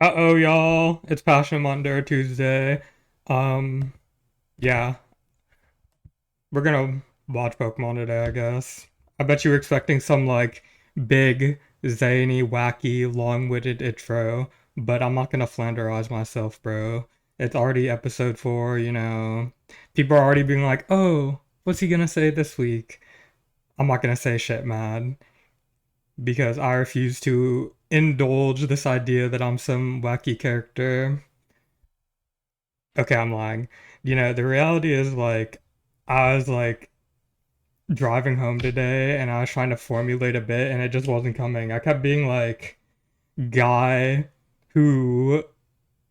Uh-oh, y'all. It's Passion Monday or Tuesday. Um, yeah, we're gonna watch Pokemon today, I guess. I bet you were expecting some, like, big, zany, wacky, long-witted intro, but I'm not gonna flanderize myself, bro. It's already episode 4, you know. People are already being like, oh, what's he gonna say this week? I'm not gonna say shit, man, because I refuse to indulge this idea that I'm some wacky character. Okay, I'm lying. You know, the reality is like I was like driving home today and I was trying to formulate a bit and it just wasn't coming. I kept being like guy who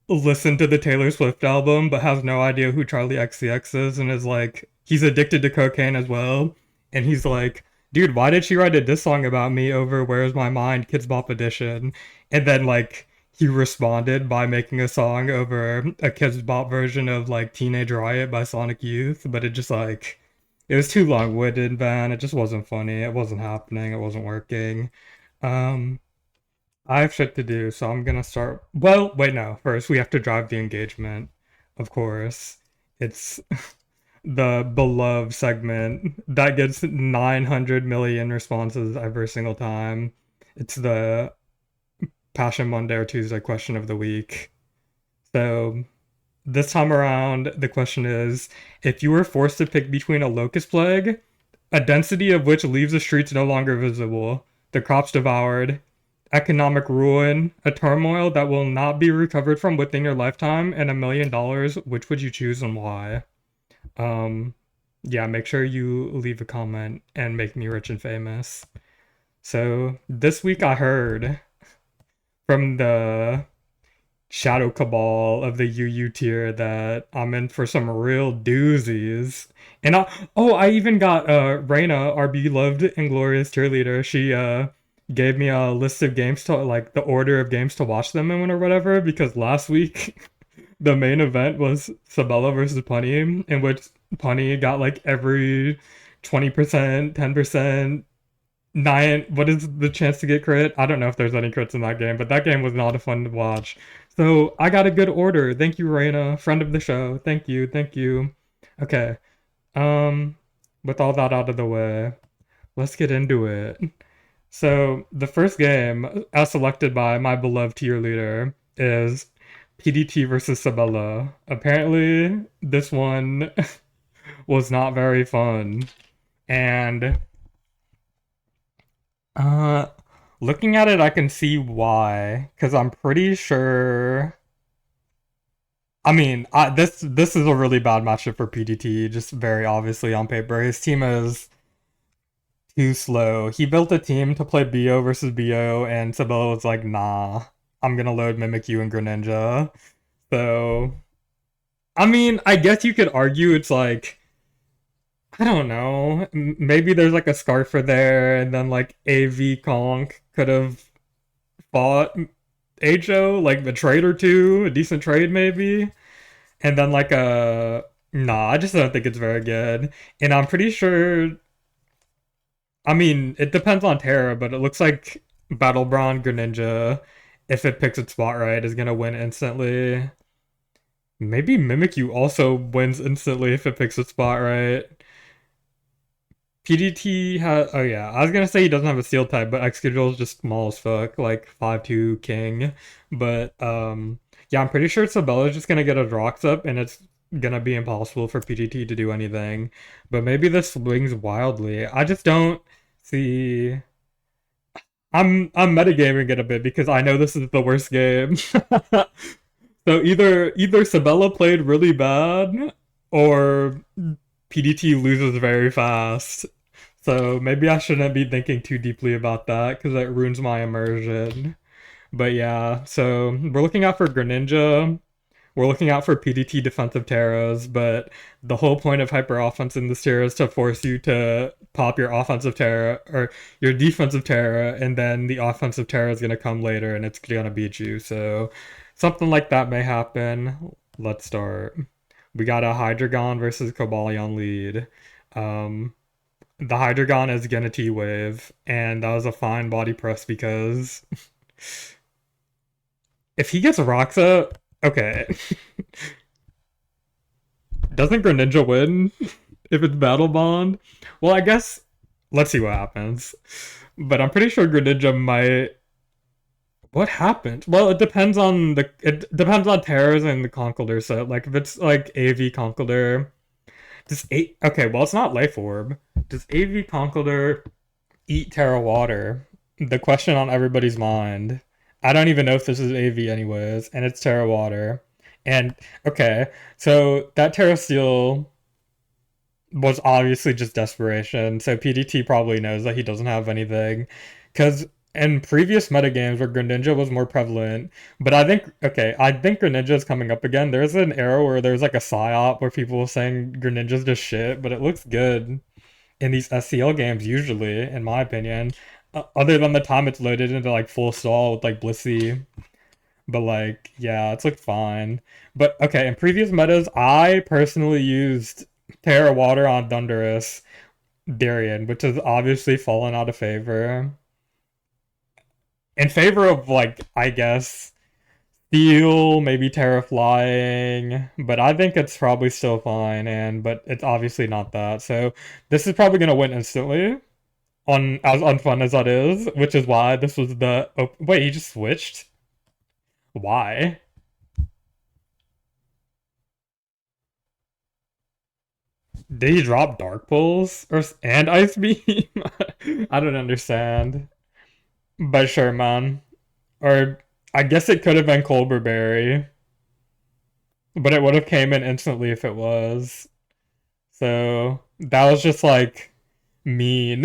listened to the Taylor Swift album but has no idea who Charlie XCX is and is like he's addicted to cocaine as well. And he's like, dude, why did she write a diss song about me over Where's My Mind, Kids Bop Edition? And then like he responded by making a song over a Kids Bop version of like Teenage Riot by Sonic Youth, but it just like it was too long-winded, man. It just wasn't funny. It wasn't happening. It wasn't working. Um, I have shit to do, so I'm gonna start. Well, wait, no. First, we have to drive the engagement, of course. It's the beloved segment that gets 900 million responses every single time. It's the Passion Monday or Tuesday question of the week. So, this time around, the question is if you were forced to pick between a locust plague, a density of which leaves the streets no longer visible, the crops devoured, economic ruin, a turmoil that will not be recovered from within your lifetime, and $1 million, which would you choose and why? Um, yeah, make sure you leave a comment and make me rich and famous. So this week I heard from the Shadow Cabal of the UU tier that I'm in for some real doozies. And I even got Reina, our beloved and glorious cheerleader. She gave me a list of games to like the order of games to watch them in or whatever because last week the main event was Sabella versus Punny, in which Punny got like every 20%, 10%, nine. What is the chance to get crit? I don't know if there's any crits in that game, but that game was not a fun to watch. So I got a good order. Thank you, Reina, friend of the show. Thank you, thank you. Okay. Um, with all that out of the way, let's get into it. So the first game, as selected by my beloved tier leader, is PDT versus Sabella. Apparently, this one was not very fun, and Uh, looking at it, I can see why. Because I'm pretty sure. I mean, this is a really bad matchup for PDT. Just very obviously on paper, his team is too slow. He built a team to play Bo versus Bo, and Sabella was like, "Nah, I'm gonna load Mimikyu and Greninja." So, I mean, I guess you could argue it's like I don't know. Maybe there's like a Scarfer there, and then like AV Conk could have fought HO, like the trade or two, a decent trade maybe. And then like a nah, I just don't think it's very good. And I'm pretty sure I mean, it depends on Terra, but it looks like Battle Brawn Greninja, if it picks its spot right, is gonna win instantly. Maybe Mimikyu also wins instantly if it picks its spot right. PDT has. Oh yeah, I was gonna say he doesn't have a steel type, but Excadrill is just small as fuck, like 5'2" King. But yeah, I'm pretty sure Sabella's just gonna get a rocks up, and it's gonna be impossible for PDT to do anything. But maybe this swings wildly. I just don't see. I'm metagaming it a bit because I know this is the worst game. So either Sabella played really bad, or PDT loses very fast. So maybe I shouldn't be thinking too deeply about that because it ruins my immersion. But yeah, so we're looking out for Greninja. We're looking out for PDT defensive Terras, but the whole point of hyper offense in this tier is to force you to pop your offensive Terra or your defensive Terra, and then the offensive Terra is gonna come later and it's gonna beat you. So something like that may happen. Let's start. We got a Hydreigon versus Cobalion lead. Um, the Hydreigon is gonna T Wave, and that was a fine body press because If he gets Roxa, okay. Doesn't Greninja win if it's Battle Bond? Well, I guess let's see what happens. But I'm pretty sure Greninja might. What happened? Well, it depends on Terras and the Conkeldurr set. Like if it's like AV Conkeldurr, does A okay? Well, it's not Life Orb. Does AV Conkeldurr eat Terra Water? The question on everybody's mind. I don't even know if this is AV anyways, and it's Terra Water. And okay, so that Terra Steel was obviously just desperation. So PDT probably knows that he doesn't have anything. Because in previous metagames where Greninja was more prevalent, but I think Greninja is coming up again. There's an era where there's like a psyop where people were saying Greninja's just shit, but it looks good in these SCL games usually, in my opinion. Other than the time it's loaded into like full stall with like Blissey. But like, yeah, it's looked fine. But okay, in previous metas, I personally used Terra Water on Thundurus Darien, which has obviously fallen out of favor. In favor of like, I guess, Steel, maybe Terra Flying, but I think it's probably still fine, and but it's obviously not that. So this is probably gonna win instantly. On as unfun as that is, which is why this was the wait, he just switched? Why? Did he drop Dark Pulse and Ice Beam? I don't understand. But sure, man. Or I guess it could have been Colbur Berry, but it would have came in instantly if it was. So that was just like mean.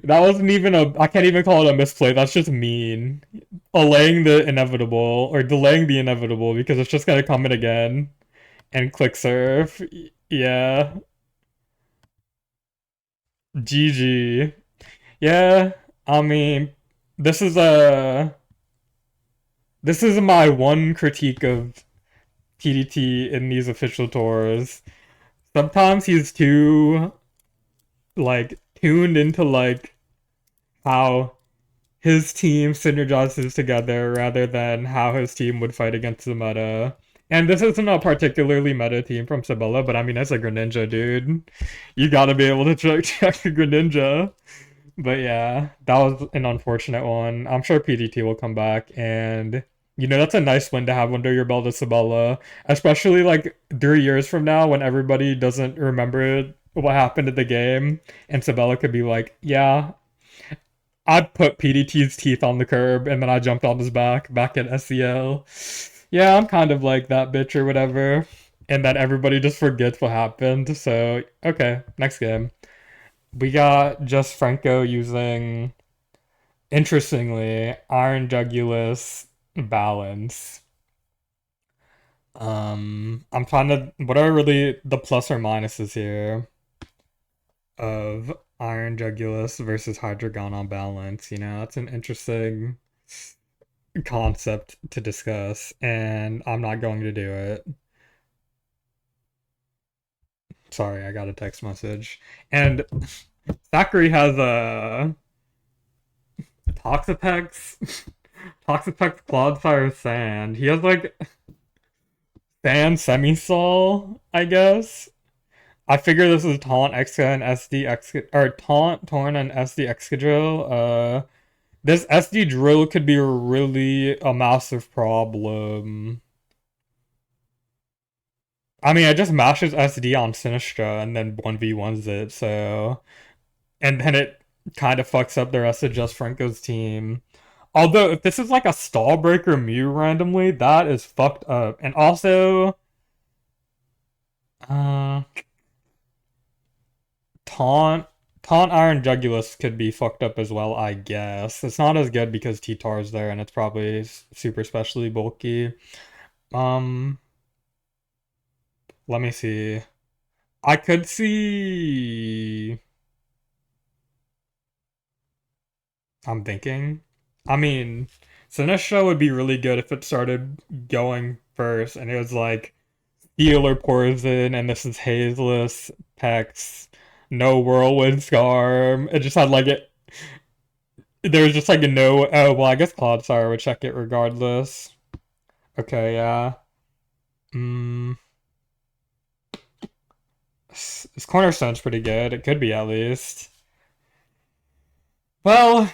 That wasn't even a. I can't even call it a misplay. That's just mean. Allaying the inevitable or delaying the inevitable because it's just gonna come in again and click serve. Yeah. GG. Yeah, I mean, this is a this is my one critique of TDT in these official tours. Sometimes he's too like tuned into like how his team synergizes together rather than how his team would fight against the meta. And this isn't a particularly meta team from Sabella, but I mean, it's a Greninja, dude. You gotta be able to check a Greninja. But yeah, that was an unfortunate one. I'm sure PDT will come back, and that's a nice win to have under your belt, Isabella. Especially like 3 years from now, when everybody doesn't remember what happened in the game, and Sabella could be like, "Yeah, I put PDT's teeth on the curb, and then I jumped on his back at SEL. Yeah, I'm kind of like that bitch or whatever." And then everybody just forgets what happened. So, okay, next game. We got just Franco using, interestingly, Iron Jugulus Balance. I'm trying to. What are really the plus or minuses here of Iron Jugulus versus Hydreigon on Balance? That's an interesting concept to discuss, and I'm not going to do it. Sorry, I got a text message. And Zachary has a Toxapex, Toxapex Cloudfire Sand. He has like Sand Semisol, I guess. I figure this is Taunt X and SD X or Taunt Torn and SD Excadrill. This SD drill could be really a massive problem. I mean, it just mashes SD on Sinistra and then 1v1s it, so. And then it kind of fucks up the rest of Just Franco's team. Although, if this is like a Stallbreaker Mew randomly, that is fucked up. And also, uh, Taunt, Taunt Iron Jugulus could be fucked up as well, I guess. It's not as good because T-Tar's there and it's probably super specially bulky. Um, let me see. I could see. I'm thinking. I mean, Sinestro would be really good if it started going first and it was like Steel or Poison, and this is Hazeless, Pex, no Whirlwind Scarm. It just had like There's just like a no. Oh, well, I guess Clodsire would check it regardless. Okay, yeah. Mm, this Cornerstone's pretty good. It could be at least. Well,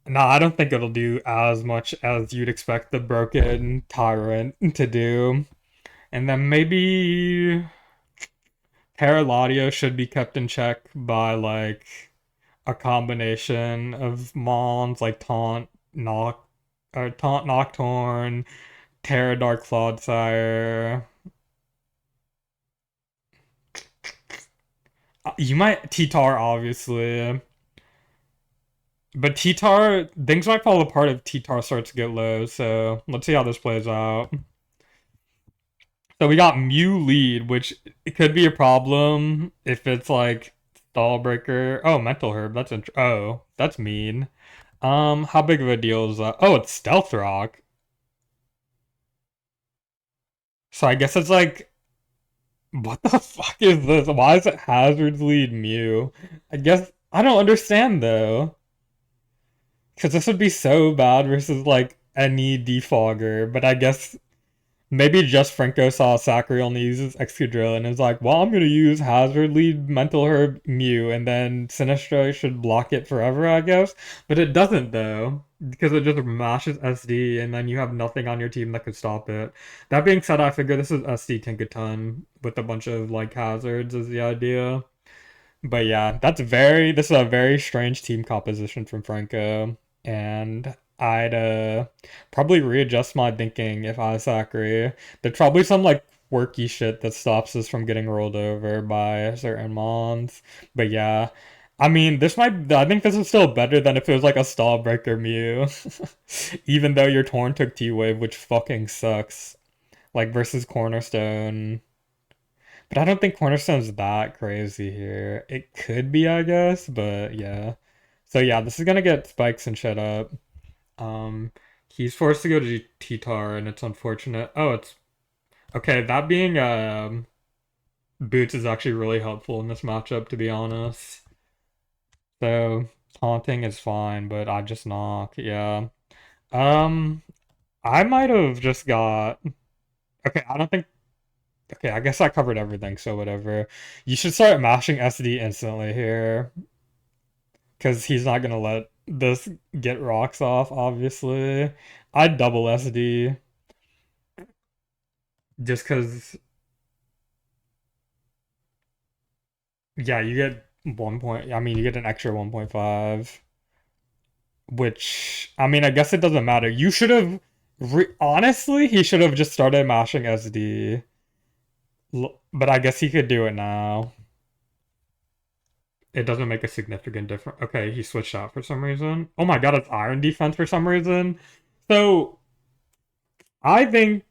no, I don't think it'll do as much as you'd expect the Broken Tyrant to do. And then maybe Paraladio should be kept in check by like a combination of mons like Taunt Nocturne, Terra Dark Clodsire. You might T-Tar obviously. But T-Tar, things might fall apart if T-Tar starts to get low, so let's see how this plays out. So we got Mew lead, which it could be a problem if it's like Stallbreaker. Oh, Mental Herb, oh, that's mean. How big of a deal is that? Oh, it's Stealth Rock. So I guess it's like, what the fuck is this? Why is it Hazard's lead Mew? I guess, I don't understand though. Because this would be so bad versus like any defogger, but I guess maybe just Franco saw Sakurai only uses Excadrill and is like, well, I'm gonna use Hazard lead Mental Herb Mew, and then Sinistro should block it forever, I guess. But it doesn't though, because it just mashes SD, and then you have nothing on your team that could stop it. That being said, I figure this is SD Tinkaton with a bunch of like hazards is the idea. But yeah, this is a very strange team composition from Franco, and I'd probably readjust my thinking if I was Zachary. There's probably some like quirky shit that stops us from getting rolled over by certain mons. But yeah, I mean, I think this is still better than if it was like a stall breaker Mew. Even though your Torn took T-Wave, which fucking sucks. Like versus Cornerstone. But I don't think Cornerstone's that crazy here. It could be, I guess, but yeah. So yeah, this is gonna get spikes and shut up. Um, he's forced to go to T-Tar, and it's unfortunate. Oh, it's okay. That being Boots is actually really helpful in this matchup, to be honest. So taunting is fine, but I just knock. Yeah. Um, I might have just got. Okay, I don't think. Okay, I guess I covered everything, so whatever. You should start mashing SD instantly here. Because he's not gonna let this get rocks off, obviously. I'd double SD. Just because, yeah, you get 1 point. I mean, you get an extra 1.5. Which, I mean, I guess it doesn't matter. You should have. Honestly, he should have just started mashing SD. But I guess he could do it now. It doesn't make a significant difference. Okay, he switched out for some reason. Oh my god, it's Iron Defense for some reason. So, I think,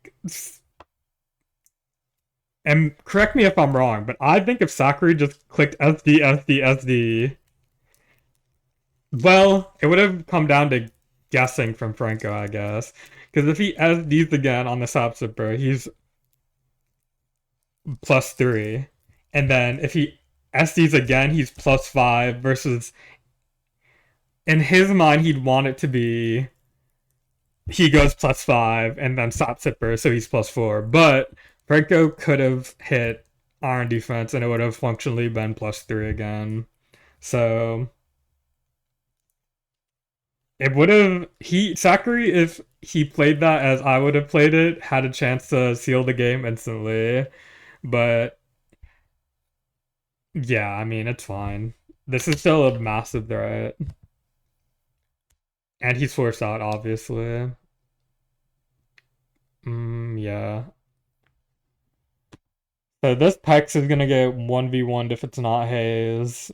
and correct me if I'm wrong, but I think if Sakurai just clicked SD, SD, SD, well, it would have come down to guessing from Franco, I guess. Because if he SDs again on the Sap Zipper, he's +3. And then if he SDs again, he's +5 versus in his mind he'd want it to be he goes +5 and then Sap Zipper, so he's +4. But Franco could have hit Iron Defense and it would have functionally been +3 again. So it would have Sakurai, if he played that as I would have played it, had a chance to seal the game instantly. But yeah, I mean it's fine. This is still a massive threat. And he's forced out, obviously. Yeah. So this Pex is gonna get 1v1 if it's not Haze.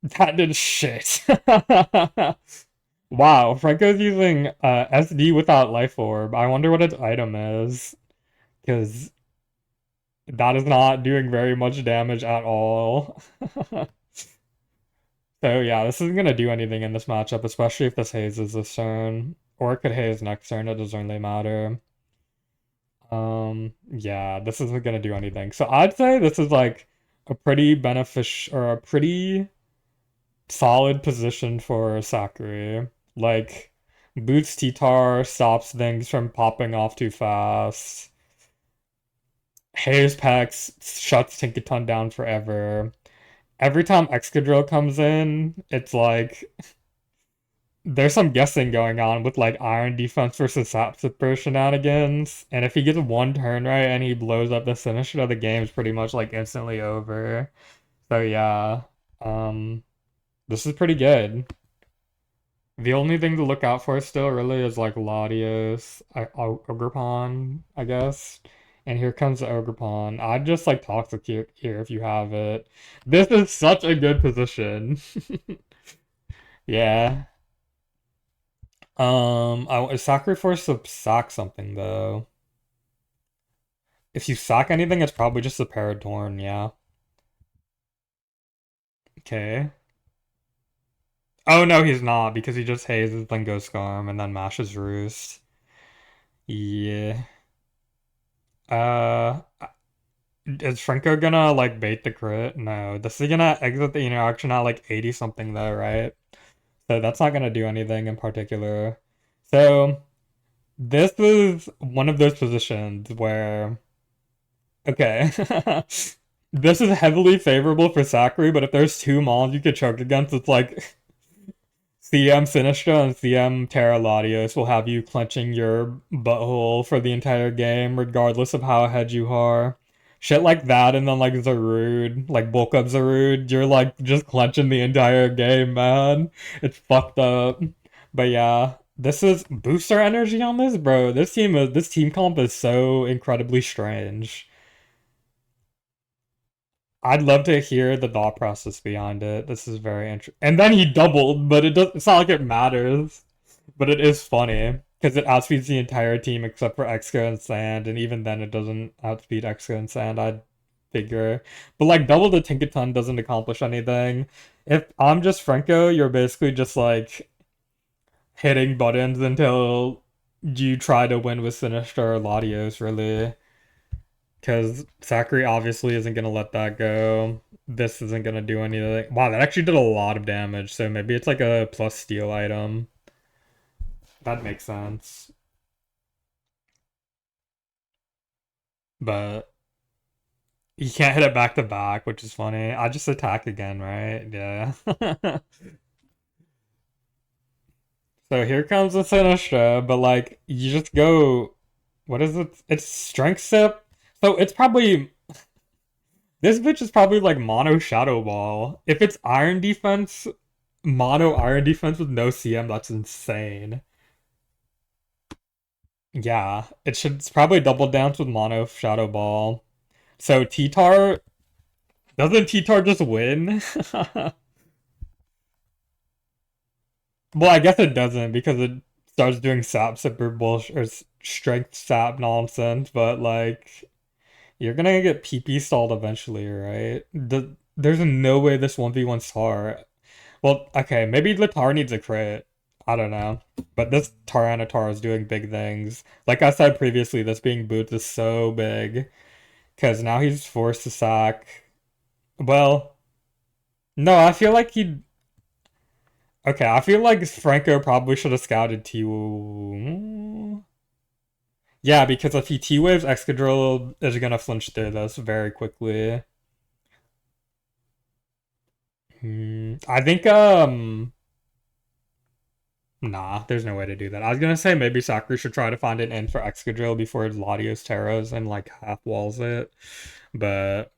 That did shit. Wow, Franco's using SD without Life Orb. I wonder what its item is. Because that is not doing very much damage at all. So yeah, this isn't gonna do anything in this matchup, especially if this Haze is this turn. Or it could Haze next turn, it doesn't really matter. Yeah, this isn't gonna do anything. So I'd say this is like a pretty beneficial or a pretty solid position for Sakura. Like, boots T-Tar, stops things from popping off too fast. Haze Pex shuts Tinkaton down forever. Every time Excadrill comes in, it's like there's some guessing going on with like Iron Defense versus Sap Super shenanigans. And if he gets one turn right and he blows up the Sinistcha, the game's pretty much like instantly over. So yeah, um, this is pretty good. The only thing to look out for still really is like Latios, Ogerpon, I guess. And here comes the Ogerpon. I'd just like Toxic here if you have it. This is such a good position. Yeah. Is Sakura forced to sack something though? If you sack anything, it's probably just a Paratorn, yeah. Okay. Oh no, he's not, because he just hazes, then goes Scarm, and then mashes Roost. Yeah. Uh, is Franco gonna like bait the crit? No. This is gonna exit the interaction at like 80 something though, right? So that's not gonna do anything in particular. So this is one of those positions where, okay, this is heavily favorable for Sakura, but if there's two mons you could choke against, it's like CM Sinistcha and CM Terra Latios will have you clenching your butthole for the entire game, regardless of how ahead you are. Shit like that, and then like Zarude, like bulk up Zarude, you're like just clenching the entire game, man. It's fucked up. But yeah, this is booster energy on this, bro. This team comp is so incredibly strange. I'd love to hear the thought process behind it. This is very interesting. And then he doubled, but it's not like it matters. But it is funny because it outspeeds the entire team except for Exco and Sand, and even then it doesn't outspeed Exco and Sand, I'd figure. But like double the Tinkaton doesn't accomplish anything. If I'm just Franco, you're basically just like hitting buttons until you try to win with Sinistcha or Latios, really. Because Sakura obviously isn't going to let that go. This isn't going to do anything. Wow, that actually did a lot of damage, so maybe it's like a plus steel item. That makes sense. But you can't hit it back to back, which is funny. I just attack again, right? Yeah. So here comes the Sinistcha, but like, you just go. What is it? It's Strength Sip. So it's probably this bitch is probably like mono Shadow Ball. If it's Iron Defense, mono Iron Defense with no CM, that's insane. Yeah, it's probably double dance with mono Shadow Ball. So T-Tar, doesn't T-Tar just win? Well, I guess it doesn't because it starts doing sap super bullshit or strength sap nonsense, but like you're gonna get PP stalled eventually, right? There's no way this 1v1 Tar. Well, okay, maybe the Tar needs a crit. I don't know. But this Tyranitar is doing big things. Like I said previously, this being boots is so big. Because now he's forced to sack. Well, no, I feel like he. Okay, I feel like Franco probably should have scouted T. Yeah, because if he T-Waves, Excadrill is gonna flinch through this very quickly. I think, nah, there's no way to do that. I was gonna say maybe Sakura should try to find an in for Excadrill before Latios Terras and like half walls it. But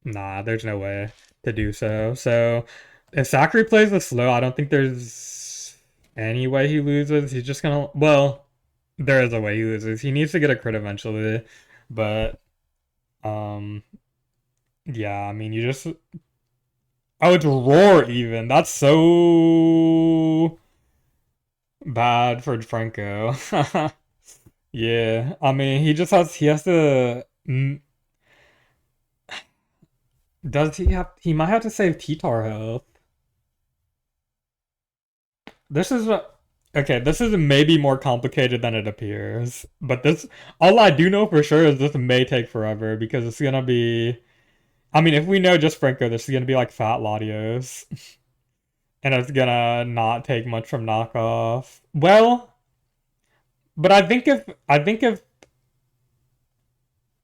nah, there's no way to do so. So if Sakura plays the slow, I don't think there's any way he loses. He's just gonna, well, there is a way he loses. He needs to get a crit eventually. But um yeah, I mean you just, oh, it's Roar even. That's so bad for Franco. Yeah, I mean he has to does he might have to save T-Tar health. This is okay, this is maybe more complicated than it appears. But this, all I do know for sure is this may take forever because it's gonna be, I mean, if we know just Franco, this is gonna be like Fat Latios. and it's gonna not take much from knockoff. Well, but I think if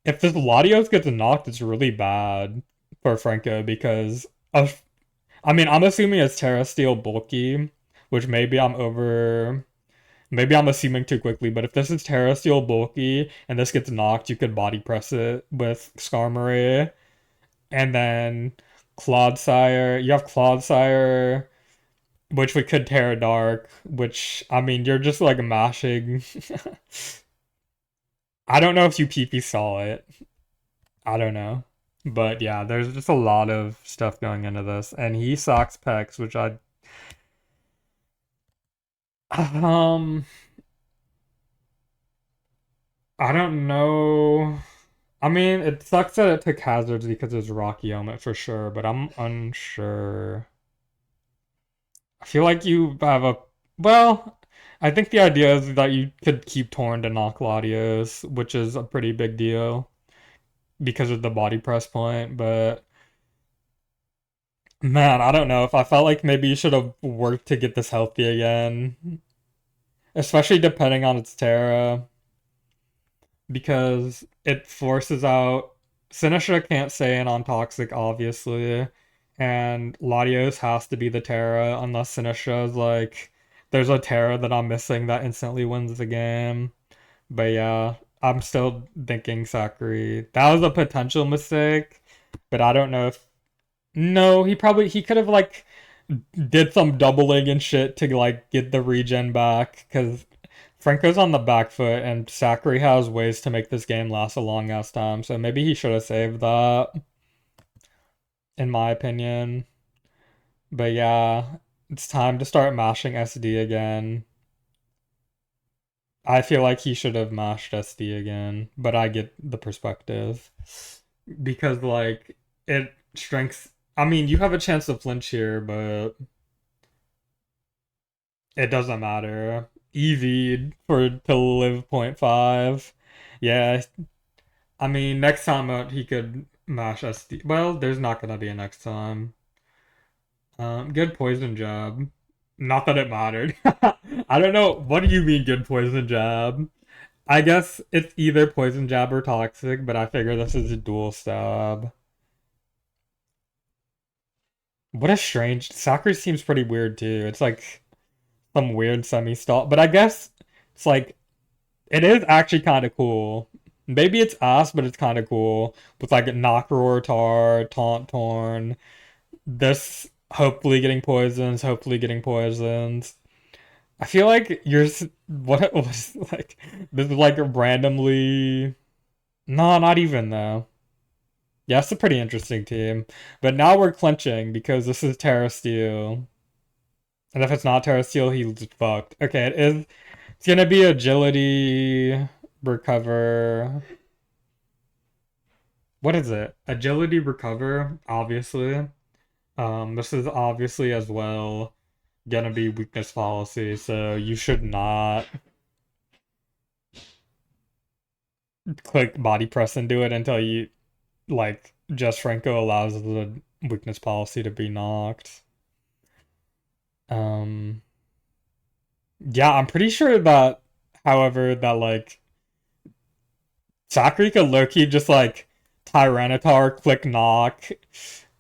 this Latios gets knocked, it's really bad for Franco because of I mean I'm assuming it's Terra Steel bulky, which maybe I'm assuming too quickly, but if this is Terra Steel bulky and this gets knocked, you could body press it with Skarmory. And then Clodsire, you have Clodsire, which we could Terra Dark, which I mean you're just like mashing. I don't know if you PP saw it. I don't know. But yeah, there's just a lot of stuff going into this. And he socks Pex, which um I don't know. I mean, it sucks that it took hazards because it's Rocky Helmet for sure, but I'm unsure. I feel like you have a well, I think the idea is that you could keep Torn to knock Latios, which is a pretty big deal because of the body press point, but man, I don't know if I felt like maybe you should have worked to get this healthy again, especially depending on its Terra, because it forces out. Sinistcha can't stay in on Toxic, obviously, and Latios has to be the Terra unless Sinistcha is like, there's a Terra that I'm missing that instantly wins the game. But yeah, I'm still thinking Sakura. That was a potential mistake, but I don't know if no, he could have like did some doubling and shit to like get the regen back because Franco's on the back foot and Sakura has ways to make this game last a long ass time. So maybe he should have saved that, in my opinion. But yeah, it's time to start mashing SD again. I feel like he should have mashed SD again, but I get the perspective because like it strengths. I mean, you have a chance to flinch here, but it doesn't matter. EV'd for to live point 0.5. Yeah, I mean, next time out he could mash SD. Well, there's not gonna be a next time. Good poison jab. Not that it mattered. I don't know. What do you mean good poison jab? I guess it's either poison jab or toxic, but I figure this is a dual stab. What a strange. Sakura seems pretty weird too. It's like some weird semi-stall, but I guess it's like it is actually kind of cool. Maybe it's ass, but it's kind of cool with like knock roar tar, taunt torn. This hopefully getting poisons, hopefully getting poisons. I feel like what was like this is like randomly. No, not even though. Yeah, it's a pretty interesting team. But now we're clinching because this is Terra Steel. And if it's not Terra Steel, he's fucked. Okay, it is. It's gonna be agility, recover. What is it? Agility, recover, obviously. This is obviously as well gonna be weakness policy, so you should not click body press and do it until you like just Franco allows the weakness policy to be knocked. Um, yeah, I'm pretty sure that, however, that like Sakura could Loki just like Tyranitar click knock.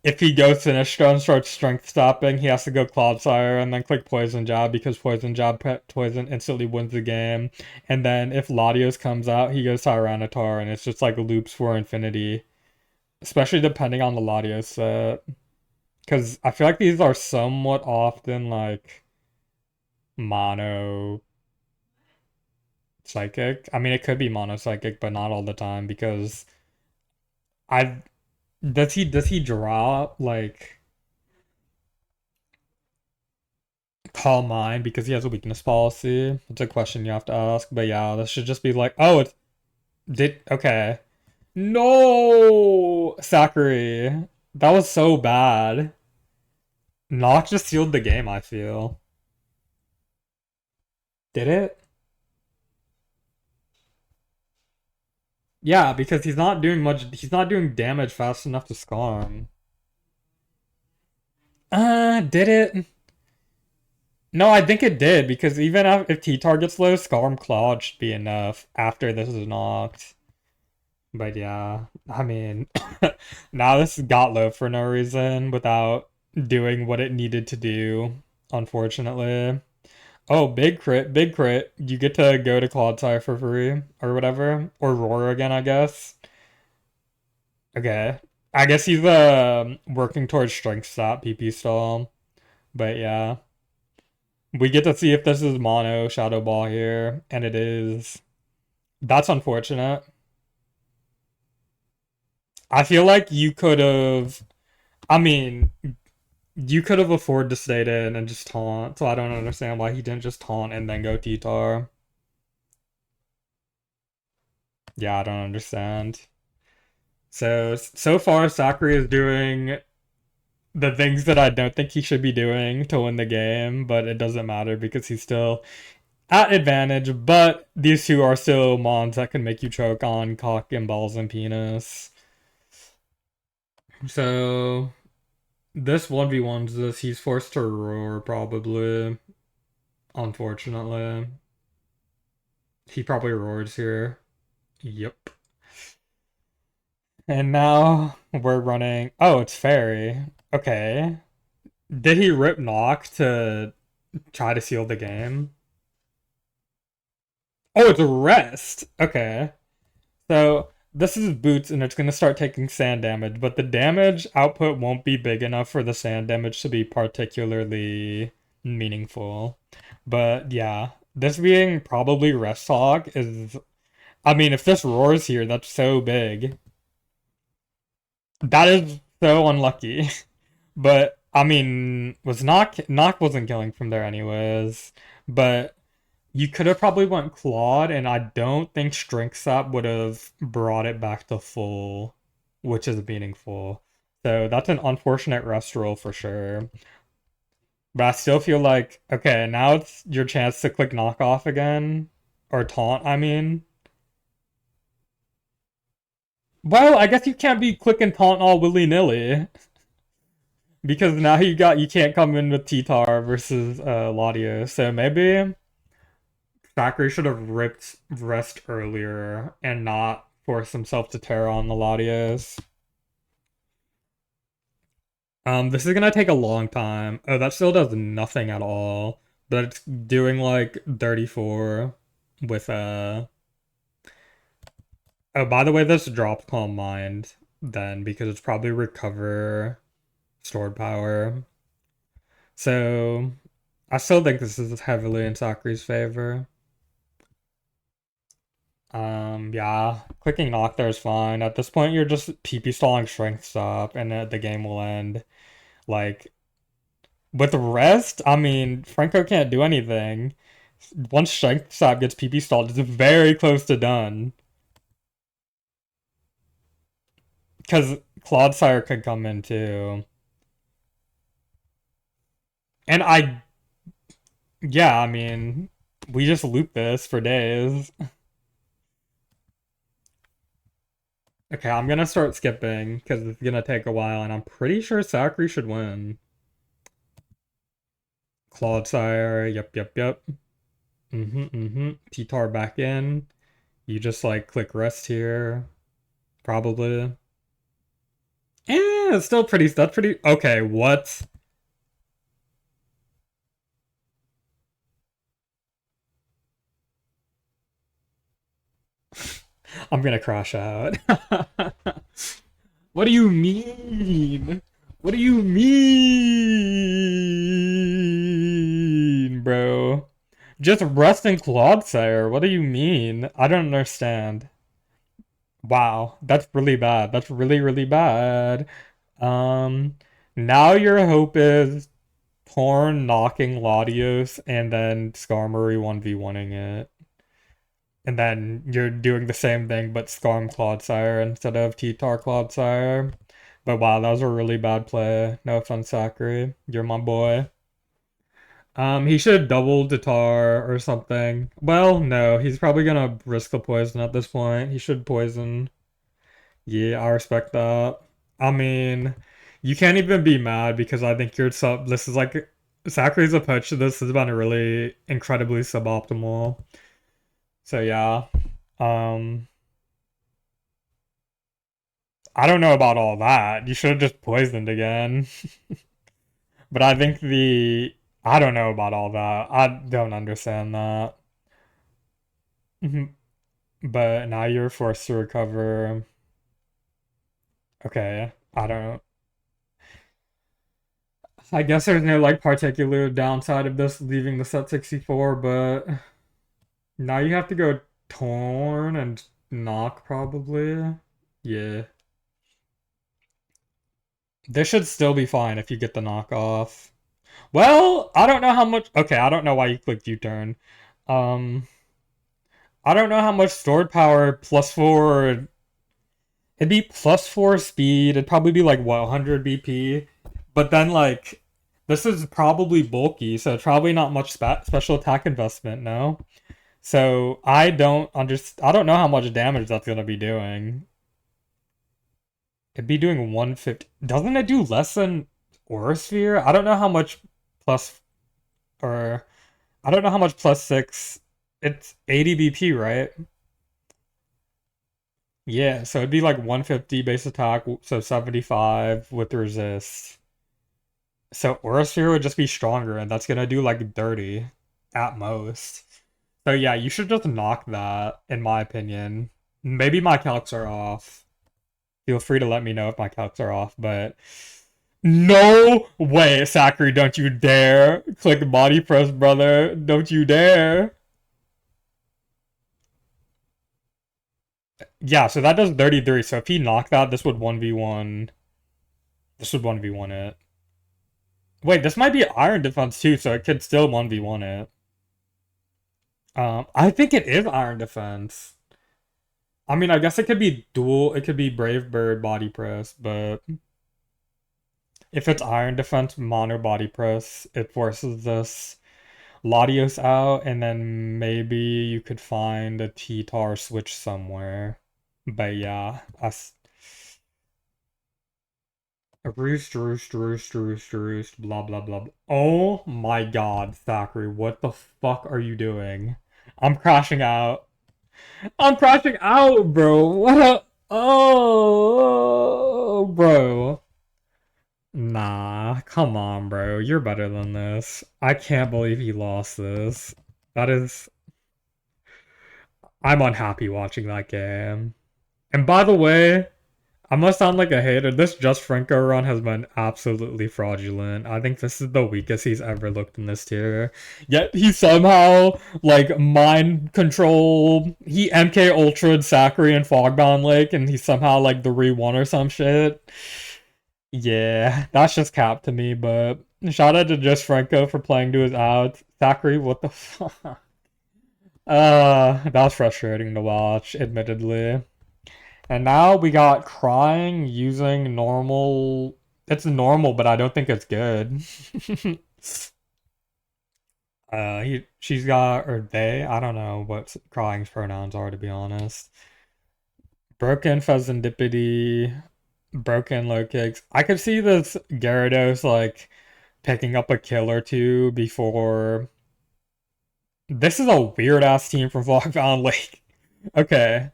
If he goes Sinistcha and starts strength stopping, he has to go Clodsire and then click Poison Jab because Poison Jab Poison instantly wins the game. And then if Latios comes out, he goes Tyranitar and it's just like loops for infinity. Especially depending on the Latios set. Because I feel like these are somewhat often like mono psychic. I mean, it could be mono psychic, but not all the time because I does he draw like Calm Mind because he has a weakness policy? It's a question you have to ask. But yeah, this should just be like, oh, it did okay. No, Sakura, that was so bad. Nox just sealed the game. I feel. Did it? Yeah, because he's not doing much. He's not doing damage fast enough to scar him. Did it? No, I think it did because even if T targets low, Scarm Cloud should be enough after this is knocked. But yeah, I mean, now this got low for no reason without doing what it needed to do, unfortunately. Oh, big crit, big crit. You get to go to Clodsire for free or whatever. Or Roar again, I guess. Okay. I guess he's working towards strength stop PP stall. But yeah. We get to see if this is mono Shadow Ball here, and it is. That's unfortunate. I feel like you could have. I mean, you could have afforded to stay in and just taunt, so I don't understand why he didn't just taunt and then go T-Tar. Yeah, I don't understand. So far, Sakura is doing the things that I don't think he should be doing to win the game, but it doesn't matter because he's still at advantage. But these two are still mons that can make you choke on cock and balls and penis. So this 1v1's this, he's forced to roar probably. Unfortunately. He probably roars here. Yep. And now we're running. Oh, it's Fairy. Okay. Did he rip knock to try to seal the game? Oh, it's rest. Okay. So this is boots and it's going to start taking sand damage, but the damage output won't be big enough for the sand damage to be particularly meaningful. But yeah, this being probably rest hog is. I mean, if this roars here, that's so big. That is so unlucky. But I mean, was knock wasn't killing from there anyways. But you could have probably went Claude, and I don't think Strength Sap would have brought it back to full, which is meaningful. So that's an unfortunate rest roll for sure. But I still feel like, okay, now it's your chance to click knockoff again. Or taunt, I mean. Well, I guess you can't be clicking taunt all willy-nilly. Because now you can't come in with T-Tar versus Ladio. So maybe Thackeray should have ripped rest earlier and not force himself to tear on the Latios. This is gonna take a long time. Oh, that still does nothing at all. But it's doing like 34 with Oh, by the way, this drops Calm Mind then because it's probably recover stored power. So I still think this is heavily in Sakri's favor. Yeah, clicking knock there is fine. At this point, you're just PP stalling strength stop, and the game will end. Like, with the rest, I mean, Franco can't do anything. Once strength stop gets PP stalled, it's very close to done. Because Clodsire could come in too. And yeah, I mean, we just loop this for days. Okay, I'm gonna start skipping because it's gonna take a while, and I'm pretty sure Sakri should win. Clodsire, yep. T-Tar back in. You just like click rest here. Probably. It's still pretty, that's pretty, okay, what? I'm gonna crash out. What do you mean? What do you mean, bro? Just rest in Clodsire. What do you mean? I don't understand. Wow, that's really bad. That's really, really bad. Um, Now your hope is Torn knocking Latios and then Skarmory 1v1ing it. And then you're doing the same thing but Skarm Clodsire instead of T-Tar Clodsire. But wow, that was a really bad play. No offense, Sakura. You're my boy. He should have doubled Tatar or something. Well, no, he's probably gonna risk the poison at this point. He should poison. Yeah, I respect that. I mean, you can't even be mad because I think you're sub. This is like Sakure's approach to this has been really incredibly suboptimal. So yeah. Um I don't know about all that. You should have just poisoned again. But I think I don't know about all that. I don't understand that. Mhm. But now you're forced to recover. Okay, I don't. I guess there's no like particular downside of this leaving the set 64, but now you have to go torn and knock probably. Yeah. This should still be fine if you get the knockoff. Well, I don't know how much. Okay, I don't know why you clicked U-turn. Um, I don't know how much stored power plus four. It'd be plus four speed. It'd probably be like what 100 BP. But then like this is probably bulky, so probably not much special attack investment. No. So I don't understand. I don't know how much damage that's gonna be doing. It'd be doing 150. Doesn't it do less than Aurasphere? I don't know how much plus or I don't know how much plus six. It's 80 BP, right? Yeah, so it'd be like 150 base attack, so 75 with resist. So Aurasphere would just be stronger, and that's gonna do like 30 at most. So yeah, you should just knock that, in my opinion. Maybe my calcs are off. Feel free to let me know if my calcs are off, but no way, Sakura, don't you dare click body press, brother. Don't you dare. Yeah, so that does 33. So if he knocked that, this would 1v1. This would 1v1 it. Wait, this might be Iron Defense too, so it could still 1v1 it. I think it is Iron Defense. I mean, I guess it could be dual. It could be Brave Bird Body Press, but if it's Iron Defense Mono Body Press, it forces this Latios out, and then maybe you could find a T-Tar switch somewhere. But yeah, roost, blah blah blah. Oh my god, Thackeray, what the fuck are you doing? I'm crashing out. I'm crashing out, bro. What a. Oh, bro. Nah, come on, bro. You're better than this. I can't believe he lost this. That is. I'm unhappy watching that game. And by the way, I must sound like a hater. This Just Franco run has been absolutely fraudulent. I think this is the weakest he's ever looked in this tier. Yet he somehow like mind control. He MK Ultra'd Sakura and Fogbound Lake, and he somehow like the re-won or some shit. Yeah, that's just cap to me. But shout out to Just Franco for playing to his outs. Sakura, what the fuck? That was frustrating to watch, admittedly. And now we got crying using normal. It's normal, but I don't think it's good. She's got, or they, I don't know what crying's pronouns are, to be honest. Broken Pheasantipity, broken low kicks. I could see this Gyarados, like, picking up a kill or two before. This is a weird ass team from Vlogbound Lake. Okay.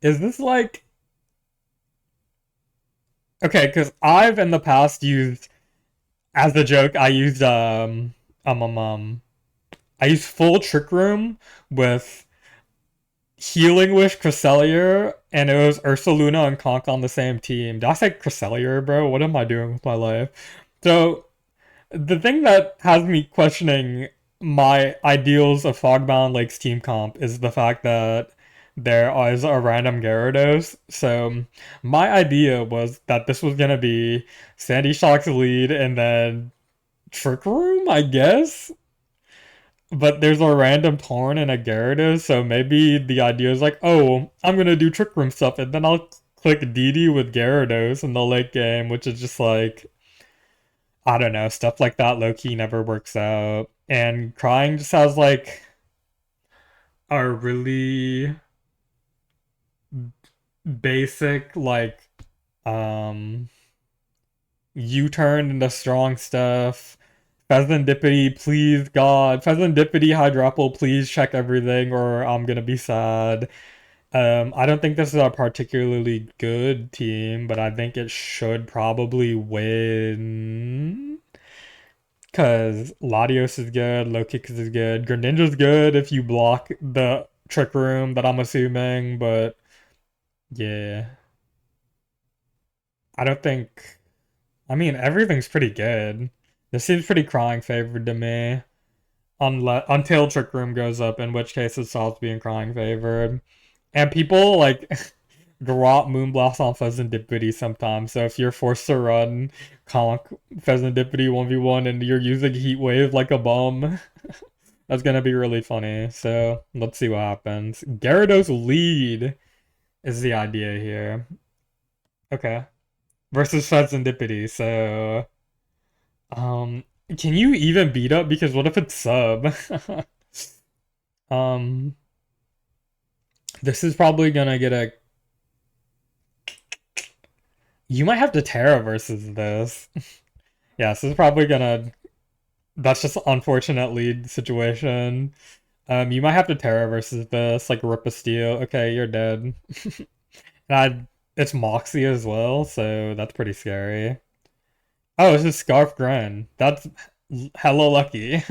Is this like. Okay, because I've in the past used as a joke, um, um, um, I used full Trick Room with Healing Wish Cresselia, and it was Ursaluna and Conk on the same team. Did I say Cresselia, bro? What am I doing with my life? So, the thing that has me questioning my ideals of Fogbound Lake's team comp is the fact that there is a random Gyarados. So, my idea was that this was gonna be Sandy Shock's lead and then Trick Room, I guess. But there's a random Torn and a Gyarados, so maybe the idea is like, oh, I'm gonna do Trick Room stuff, and then I'll click DD with Gyarados in the late game, which is just like, I don't know, stuff like that low key never works out. And Crying just has like a really basic, like, um, U turn into strong stuff. Pheasantipity, please, God. Pheasantipity, Hydropple, please check everything or I'm gonna be sad. I don't think this is a particularly good team, but I think it should probably win. Because Latios is good, Lokix is good, Greninja's good if you block the Trick Room that I'm assuming, but yeah. I don't think. I mean, everything's pretty good. This seems pretty crying favored to me. Until Trick Room goes up, in which case it stops being crying favored. And people like drop Moonblast on Pheasantipity sometimes. So if you're forced to run Conk Pheasantipity 1v1 and you're using Heat Wave like a bum, that's gonna be really funny. So let's see what happens. Gyarados lead is the idea here. Okay. Versus Pheasantipity, so um can you even beat up? Because what if it's sub? um this is probably gonna get a you might have to Terra versus this. Yeah, this is probably gonna that's just unfortunate lead situation. You might have to Terra versus this, like Rip a Steel. Okay, you're dead. And it's Moxie as well, so that's pretty scary. Oh, it's just Scarf Gren. That's hella lucky.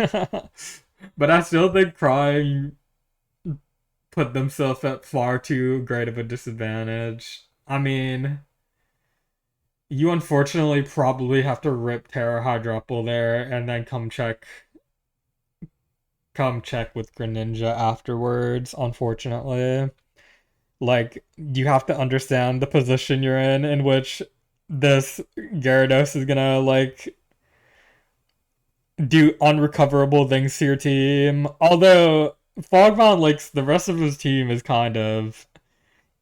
But I still think Crying put themselves at far too great of a disadvantage. I mean, you unfortunately probably have to rip Terra Hydropple there and then come check with Greninja afterwards, unfortunately. Like, you have to understand the position you're in which this Gyarados is gonna, like, do unrecoverable things to your team. Although, Fogmon, like, the rest of his team is kind of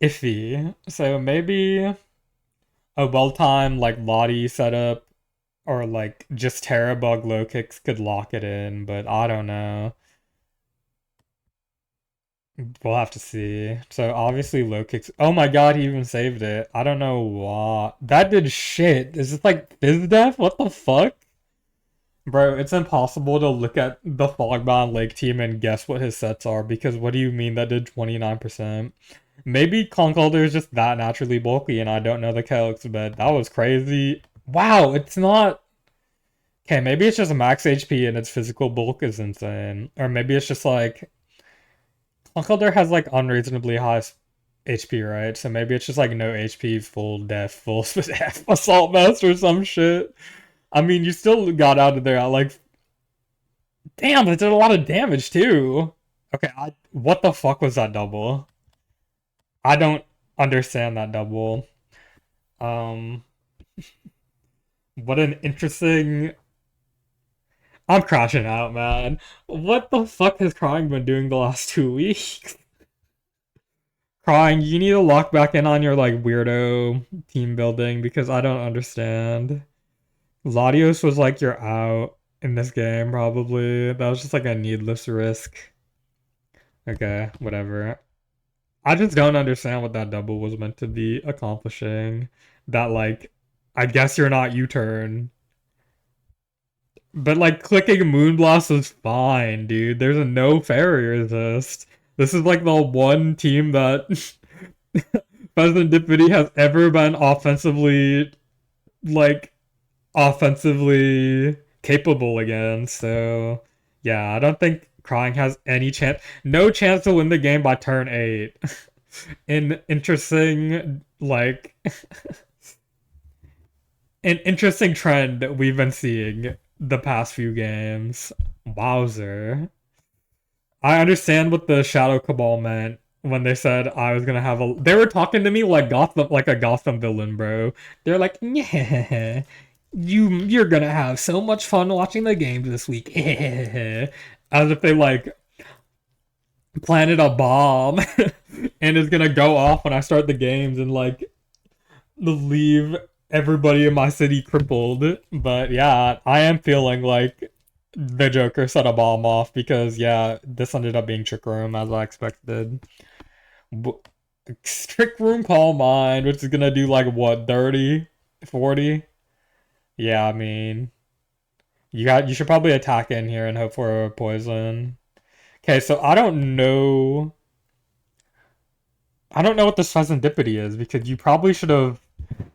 iffy. So maybe a well-timed, like, Lottie setup or, like, just Terrabug low kicks could lock it in, but I don't know. We'll have to see. So obviously low kicks. Oh my god, he even saved it. I don't know why. That did shit. Is this like Fizz Def? What the fuck? Bro, it's impossible to look at the Fogbound Lake team and guess what his sets are because what do you mean that did 29%? Maybe Conkeldurr is just that naturally bulky and I don't know the Calyx, but that was crazy. Wow, it's not. Okay, maybe it's just max HP and its physical bulk is insane. Or maybe it's just like Conkeldurr has like unreasonably high HP, right? So maybe it's just like no HP, full death, full assault vest or some shit. I mean, you still got out of there at like, damn, it did a lot of damage too. Okay, what the fuck was that double? I don't understand that double. Um, what an interesting. I'm crashing out, man. What the fuck has Crying been doing the last 2 weeks? Crying, you need to lock back in on your like weirdo team building because I don't understand. Latios was like you're out in this game probably. That was just like a needless risk. Okay, whatever. I just don't understand what that double was meant to be accomplishing. That like I guess you're not U-turn. But like clicking Moonblast is fine, dude. There's a no fairy resist. This is like the one team that Pheasantipity has ever been like offensively capable again. So yeah, I don't think Crying has any chance. No chance to win the game by turn 8. In interesting like an interesting trend that we've been seeing the past few games. Wowzer. I understand what the Shadow Cabal meant when they said I was gonna have a. They were talking to me like Gotham, like a Gotham villain, bro. They're like, yeah, you're gonna have so much fun watching the games this week, as if they like planted a bomb and it's gonna go off when I start the games and like leave everybody in my city crippled. But yeah, I am feeling like the Joker set a bomb off because yeah, this ended up being Trick Room as I expected. Trick Room Call Mind, which is gonna do like what 30, 40? Yeah, I mean You should probably attack in here and hope for a poison. Okay, so I don't know what this Serendipity is because you probably should have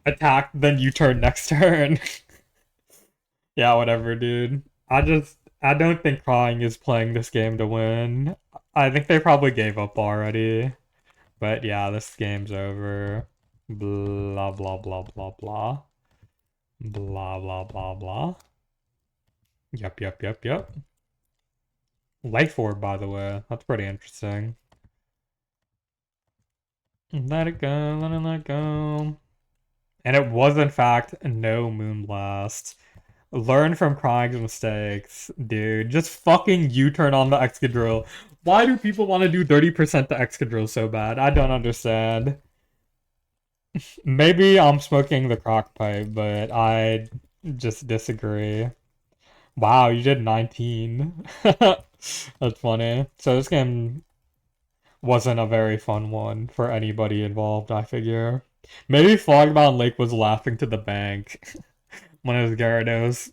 attacked, then you turn next turn. Yeah, whatever, dude. I don't think Crying is playing this game to win. I think they probably gave up already. But yeah, this game's over. Blah blah blah blah blah. Blah blah blah blah. Yep, yep, yep, yep. Life Orb, by the way. That's pretty interesting. Let it go, let it go. And it was, in fact, no Moonblast. Learn from Crying's mistakes, dude. Just fucking U-turn on the Excadrill. Why do people want to do 30% to Excadrill so bad? I don't understand. Maybe I'm smoking the crock pipe, but I just disagree. Wow, you did 19. That's funny. So this game wasn't a very fun one for anybody involved, I figure. Maybe Fogbound Lake was laughing to the bank when his Gyarados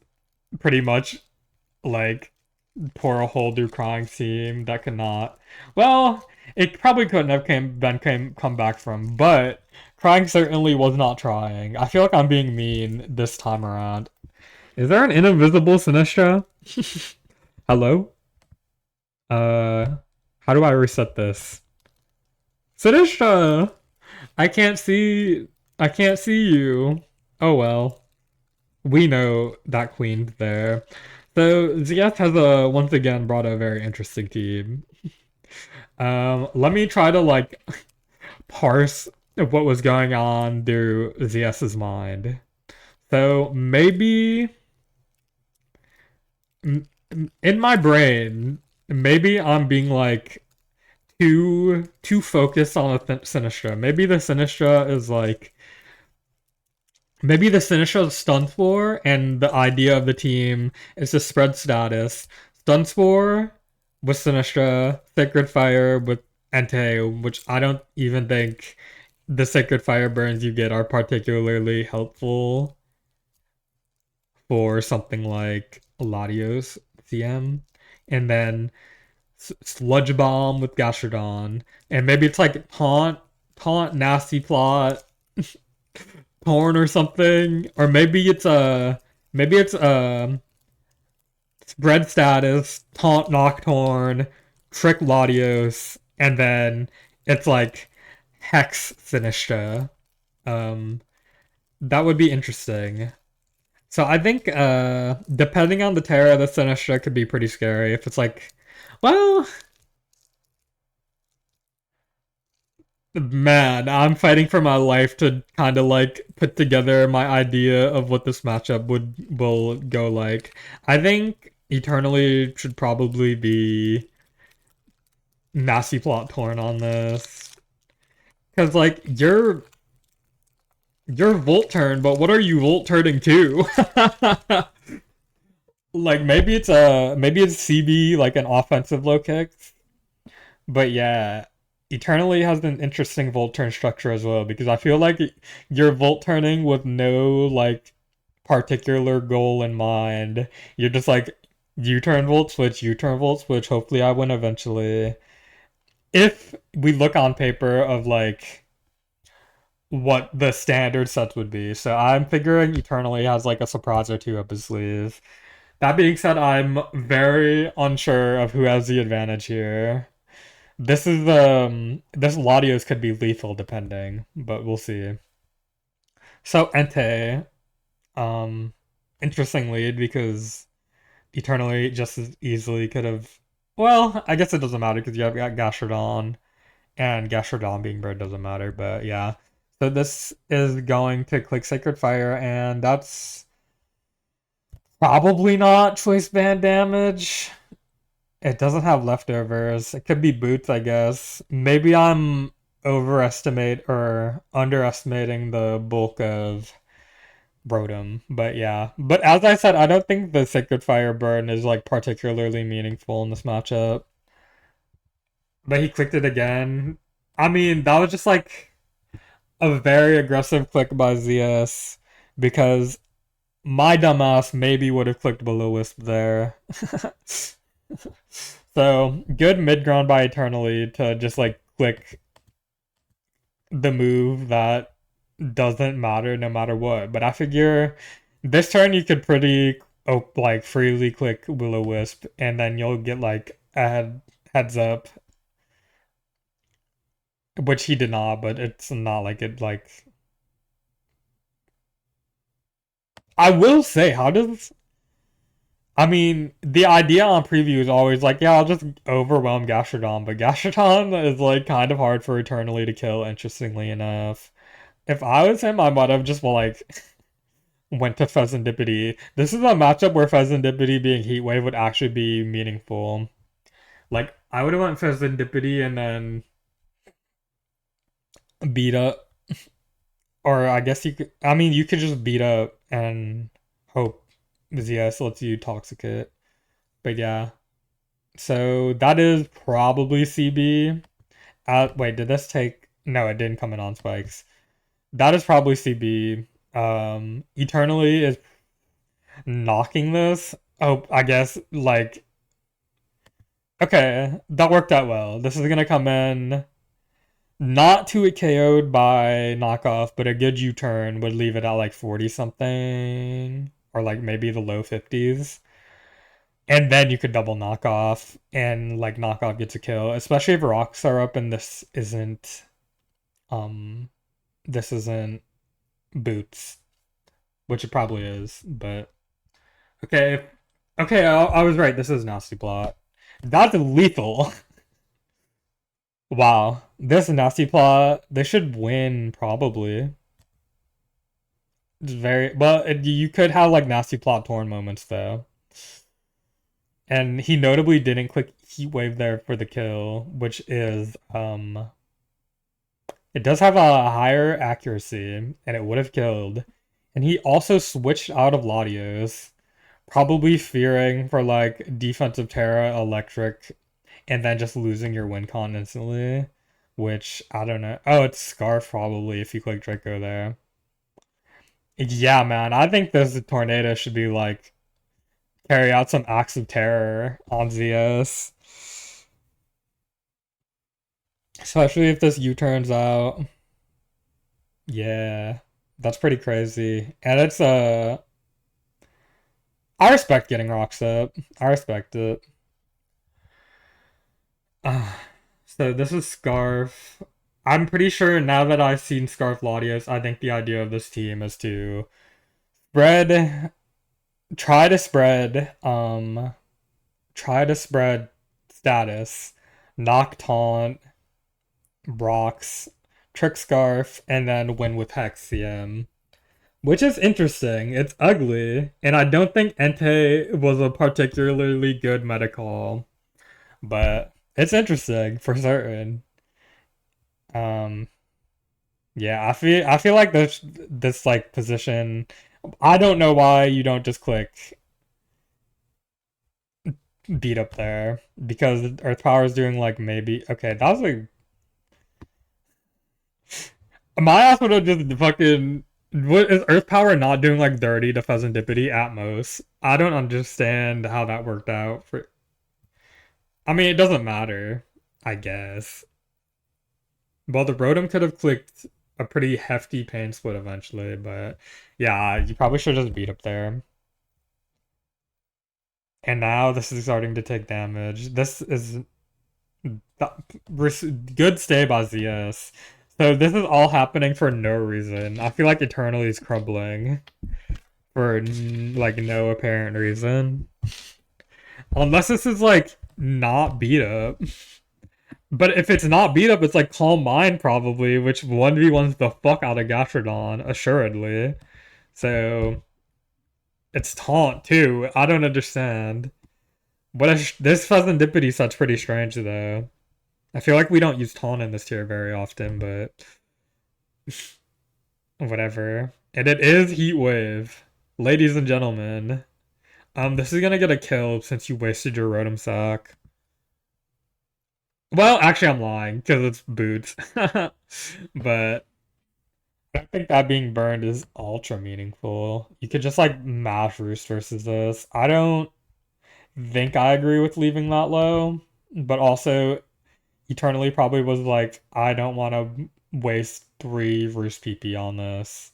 pretty much like pour a hole through Crying team that could not. Well, it probably couldn't have come back from, but Crying certainly was not trying. I feel like I'm being mean this time around. Is there an invisible Sinistra? Hello? Uh, how do I reset this? Sinistra! I can't see. I can't see you. Oh well. We know that queen's there. So ZF has once again brought a very interesting team. Let me try to like parse what was going on through ZS's mind. So maybe in my brain, maybe I'm being like too focused on a Sinistra. Maybe the Sinistra is like maybe the Sinistra Stun Spore, and the idea of the team is to spread status. Stun Spore with Sinistra, Sacred Fire with Entei, which I don't even think the Sacred Fire burns you get are particularly helpful for something like Latios CM. And then Sludge Bomb with Gastrodon. And maybe it's like Nasty Plot, Torn or something, or maybe it's spread status, taunt Nocturne, trick Latios, and then it's like Hex Sinistra. Um, that would be interesting. So I think depending on the Terra, the Sinistra could be pretty scary. If it's like, well, man, I'm fighting for my life to kind of like put together my idea of what this matchup will go like. I think Eternally should probably be Nasty Plot Torn on this. Cause like you're Volt Turn, but what are you Volt turning to? Like maybe it's CB like an offensive low kick. But yeah, Eternally has an interesting Volt turn structure as well because I feel like you're Volt turning with no like particular goal in mind. You're just like U-turn Volt switch, U-turn Volt switch. Hopefully I win eventually. If we look on paper of like what the standard sets would be. So I'm figuring Eternally has like a surprise or two up his sleeve. That being said, I'm very unsure of who has the advantage here. This Latios could be lethal depending, but we'll see. So Entei, um, interesting lead because Eternally just as easily could have. Well, I guess it doesn't matter because you have got Gastrodon, and Gastrodon being bird doesn't matter. But yeah, so this is going to click Sacred Fire, and that's probably not choice band damage. It doesn't have leftovers. It could be boots, I guess. Maybe I'm overestimate or underestimating the bulk of Rotom, but yeah. But as I said, I don't think the Sacred Fire burn is like particularly meaningful in this matchup. But he clicked it again. I mean, that was just like a very aggressive click by ZS because My dumbass maybe would have clicked Will-O-Wisp there. So, good mid ground by Eternally to just like click the move that doesn't matter no matter what. But I figure this turn you could pretty like freely click Will-O-Wisp and then you'll get like a heads up, which he did not, but it's not like it like I will say, how does I mean, the idea on preview is always like, yeah, I'll just overwhelm Gastrodon, but Gastrodon is like kind of hard for Eternally to kill, interestingly enough. If I was him, I might have just like went to Pheasantipity. This is a matchup where Pheasantipity being Heat Wave would actually be meaningful. Like, I would have went Pheasantipity and then beat up, or I guess you could, I mean, you could just beat up and hope ZS lets you Toxicate. But yeah. So that is probably CB. Wait, did this take? No, it didn't come in on spikes. That is probably CB. Eternally is knocking this. Oh, I guess like okay, that worked out well. This is gonna come in not to get KO'd by knockoff, but a good U-turn would leave it at like 40 something or like maybe the low 50s. And then you could double knockoff and like knockoff gets a kill, especially if rocks are up and um this isn't boots, which it probably is, but okay. Okay, I was right. This is nasty plot. That's lethal. Wow. This nasty plot, they should win probably. It's very but you could have like nasty plot torn moments though. And he notably didn't click Heat Wave there for the kill, which is it does have a higher accuracy and it would have killed. And he also switched out of Latios, probably fearing for like defensive Terra, electric, and then just losing your win con instantly. Which I don't know. Oh, it's Scarf probably if you click Draco there. Yeah, man. I think this tornado should be like carry out some acts of terror on ZS. Especially if this U turns out. Yeah. That's pretty crazy. And it's I respect getting rocks up. I respect it. So this is Scarf. I'm pretty sure now that I've seen Scarf Latios, I think the idea of this team is to spread try to spread try to spread status, knock taunt, rocks, trick scarf, and then win with Hex CM. Which is interesting. It's ugly, and I don't think Entei was a particularly good meta call, but it's interesting for certain. Um, yeah, I feel like this like position. I don't know why you don't just click beat up there because Earth Power is doing like maybe okay. That was like my ass would have just fucking. What is Earth Power not doing like 30 to Pheasantipity at most? I don't understand how that worked out. For I mean, it doesn't matter, I guess. Well, the Rotom could have clicked a pretty hefty pain split eventually, but yeah, you probably should just beat up there. And now this is starting to take damage. This is good stay by ZS. So this is all happening for no reason. I feel like Eternally is crumbling for like no apparent reason. Unless this is like not beat up. But if it's not beat up, it's like Calm Mind probably, which 1v1s the fuck out of Gastrodon, assuredly. So it's taunt too. I don't understand. This Pheasantipity set's pretty strange though. I feel like we don't use taunt in this tier very often, but whatever. And it is Heat Wave. Ladies and gentlemen. This is gonna get a kill since you wasted your Rotom Sack. Well, actually I'm lying, because it's boots. But I don't think that being burned is ultra meaningful. You could just like mash Roost versus this. I don't think I agree with leaving that low, but also Eternally probably was like, I don't want to waste 3 Roost PP on this.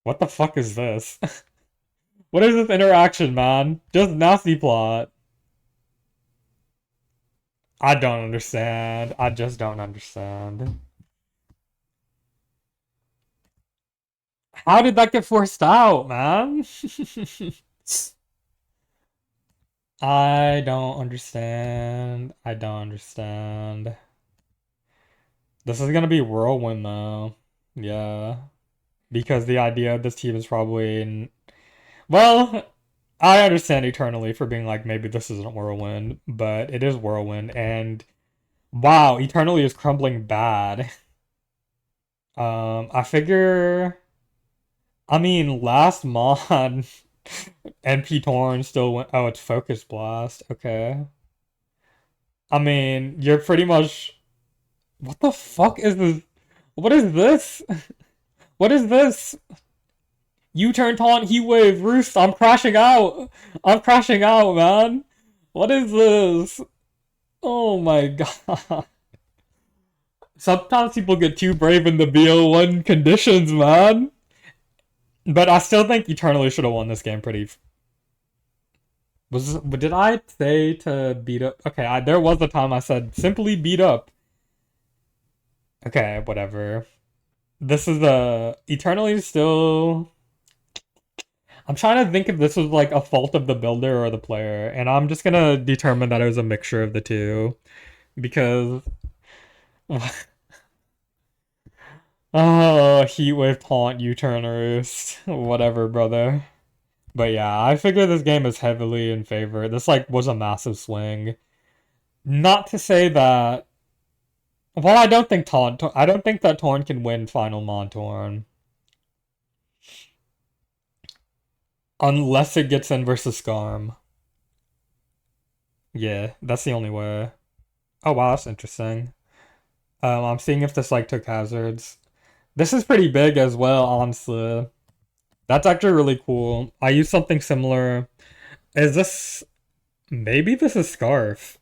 What the fuck is this? What is this interaction, man? Just nasty plot. I don't understand. I just don't understand. How did that get forced out, man? I don't understand. I don't understand. This is gonna be whirlwind though. Yeah. Because the idea of this team is probably well, I understand Eternally for being like maybe this isn't whirlwind, but it is whirlwind and wow, Eternally is crumbling bad. I figure I mean last mod NP Torn still went oh it's Focus Blast, okay. I mean, you're pretty much what the fuck is this? What is this? What is this? U-turn taunt, heat wave, Roost, I'm crashing out. I'm crashing out, man. What is this? Oh my god. Sometimes people get too brave in the BO1 conditions, man. But I still think Eternally should have won this game pretty. Did I say to beat up? Okay, there was a time I said simply beat up. Okay, whatever. This is Eternally still. I'm trying to think if this was like a fault of the builder or the player, and I'm just gonna determine that it was a mixture of the two because oh, Heatwave taunt U-turn roost, whatever, brother. But yeah, I figure this game is heavily in favor. This like was a massive swing. Not to say that. Well, I don't think that Torn can win Final Montorn unless it gets in versus Skarm. Yeah, that's the only way. Oh wow, that's interesting. I'm seeing if this like took hazards. This is pretty big as well, honestly. That's actually really cool. I use something similar. Is this maybe this is Scarf?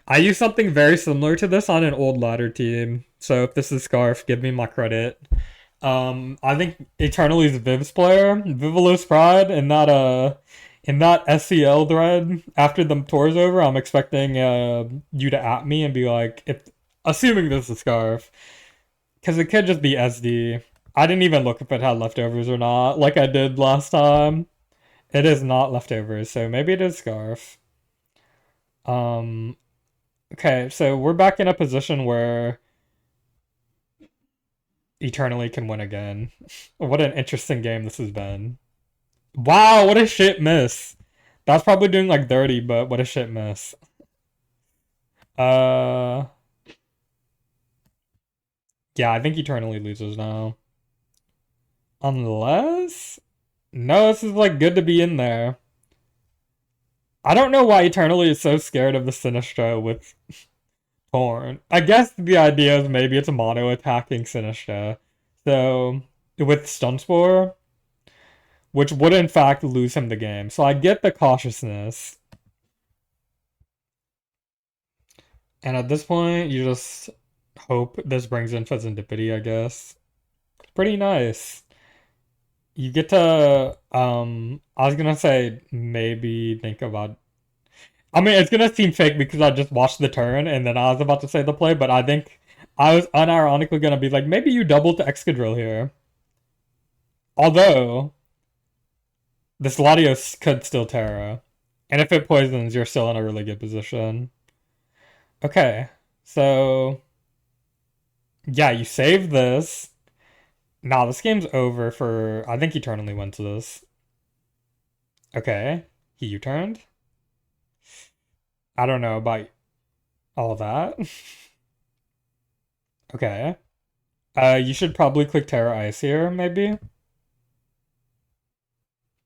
I use something very similar to this on an old ladder team. So if this is Scarf, give me my credit. I think Eternity's Viv's player, Vivalos Pride, in that SCL thread after the tour's over, I'm expecting you to at me and be like, if assuming this is Scarf, because it could just be SD. I didn't even look if it had leftovers or not, like I did last time. It is not leftovers, so maybe it is Scarf. Um, okay, so we're back in a position where Eternally can win again. What an interesting game this has been. Wow, what a shit miss. That's probably doing like 30, but what a shit miss. Uh, yeah, I think Eternally loses now. Unless... No, this is like good to be in there. I don't know why Eternally is so scared of the Sinistcha with Torn. I guess the idea is maybe it's a mono attacking Sinistcha. So, with Stun Spore, which would in fact lose him the game. So I get the cautiousness. And at this point, you just hope this brings in Fezandipity, I guess. Pretty nice. You get to, I was gonna say maybe think about. I mean, it's gonna seem fake because I just watched the turn and then I was about to say the play, but I think I was unironically gonna be like, maybe you double to Excadrill here. Although, this Latios could still Terra. And if it poisons, you're still in a really good position. Okay, so yeah, you save this. Nah, this game's over for. I think Eternally went to this. Okay, he U-turned. I don't know about all that. Okay. You should probably click Terra Ice here, maybe.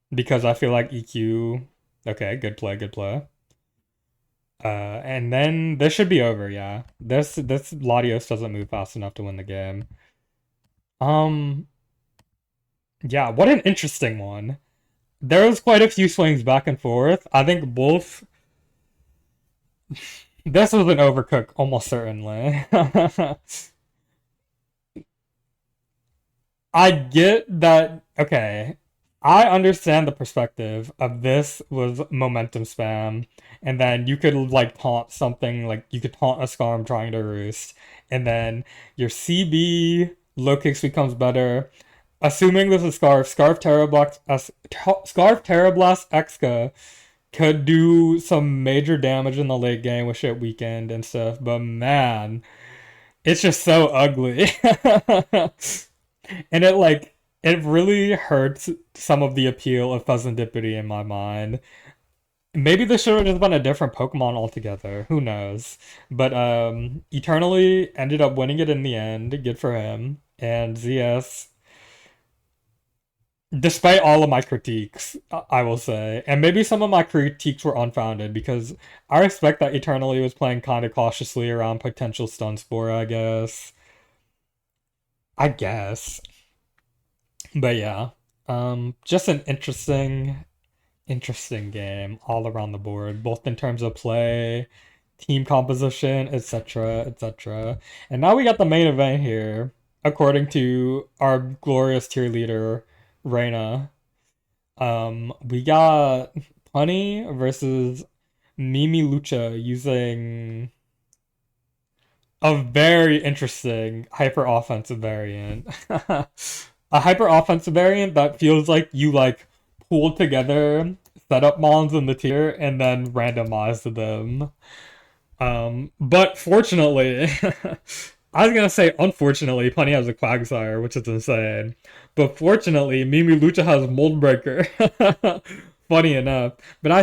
Because I feel like EQ. Okay, good play, good play. And then this should be over, yeah. This Latios doesn't move fast enough to win the game. Um, yeah, what an interesting one. There was quite a few swings back and forth. I think both. This was an overcook, almost certainly. I get that. Okay, I understand the perspective of this was momentum spam, and then you could like taunt something, like you could taunt a Skarm trying to roost, and then your CB low kicks becomes better. Assuming this is Scarf Terrablast Exca could do some major damage in the late game with shit weakened and stuff, but man, it's just so ugly. And it really hurts some of the appeal of Pheasantipity in my mind. Maybe this should have just been a different Pokemon altogether. Who knows? But Eternally ended up winning it in the end. Good for him. And ZS, despite all of my critiques, I will say, and maybe some of my critiques were unfounded because I respect that Eternally was playing kind of cautiously around potential stun spore, I guess. I guess. But yeah. Just an interesting game all around the board, both in terms of play, team composition, etc., etc. And now we got the main event here, according to our glorious tier leader, Reina. We got Punny versus Mimi Lucha using a very interesting hyper offensive variant. A hyper offensive variant that feels like you like pulled together setup mons in the tier and then randomized them. But fortunately, I was gonna say unfortunately, Punny has a Quagsire, which is insane. But fortunately, Mimi Lucha has Moldbreaker. Funny enough. But I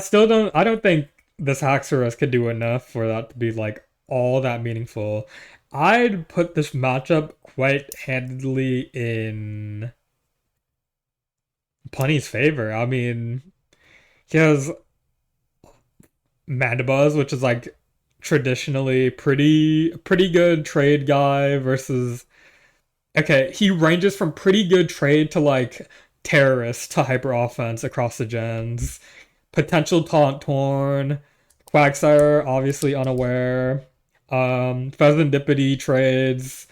don't think this Haxorus could do enough for that to be like all that meaningful. I'd put this matchup quite handedly in Punny's favor. I mean, he has Mandibuzz, which is like traditionally pretty good trade guy versus okay, he ranges from pretty good trade to like terrorist to hyper offense across the gens. Potential taunt torn, Quagsire obviously unaware. Pheasantipity trades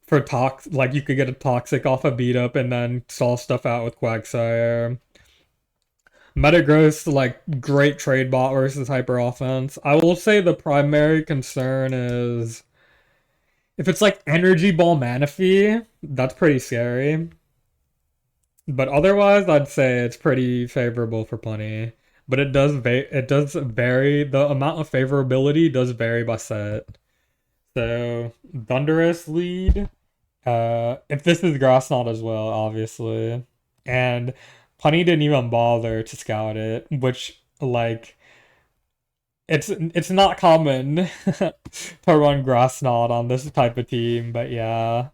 for like you could get a toxic off a beat up and then solve stuff out with Quagsire. Metagross, like great trade bot versus hyper offense. I will say the primary concern is if it's like Energy Ball Manaphy, that's pretty scary. But otherwise, I'd say it's pretty favorable for Punny. But it does vary. The amount of favorability does vary by set. So Thunderous lead. If this is Grass Knot as well, obviously. And Punny didn't even bother to scout it, which like it's not common to run Grass Knot on this type of team, but yeah.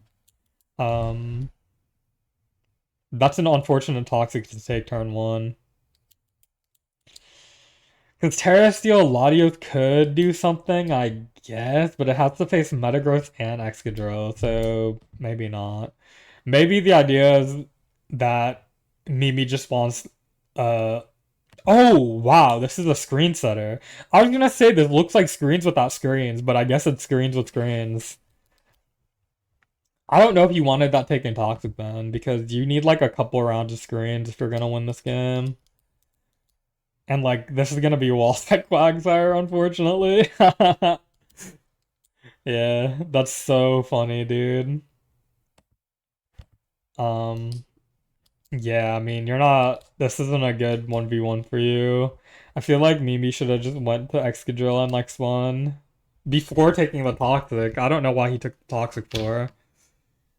Um that's an unfortunate toxic to take turn one. Because Terrasteel Latios could do something, I guess, but it has to face Metagross and Excadrill, so maybe not. Maybe the idea is that Mimi just wants uh oh wow, this is a screen setter. I was gonna say this looks like screens without screens, but I guess it's screens with screens. I don't know if you wanted that taken Toxic then, because you need like a couple rounds of screens if you're gonna win this game. And like this is gonna be wall set Quagsire, unfortunately. Yeah, that's so funny, dude. Um, yeah, I mean, you're not. This isn't a good 1v1 for you. I feel like Mimi should have just went to Excadrill and like spun before taking the Toxic. I don't know why he took the Toxic for.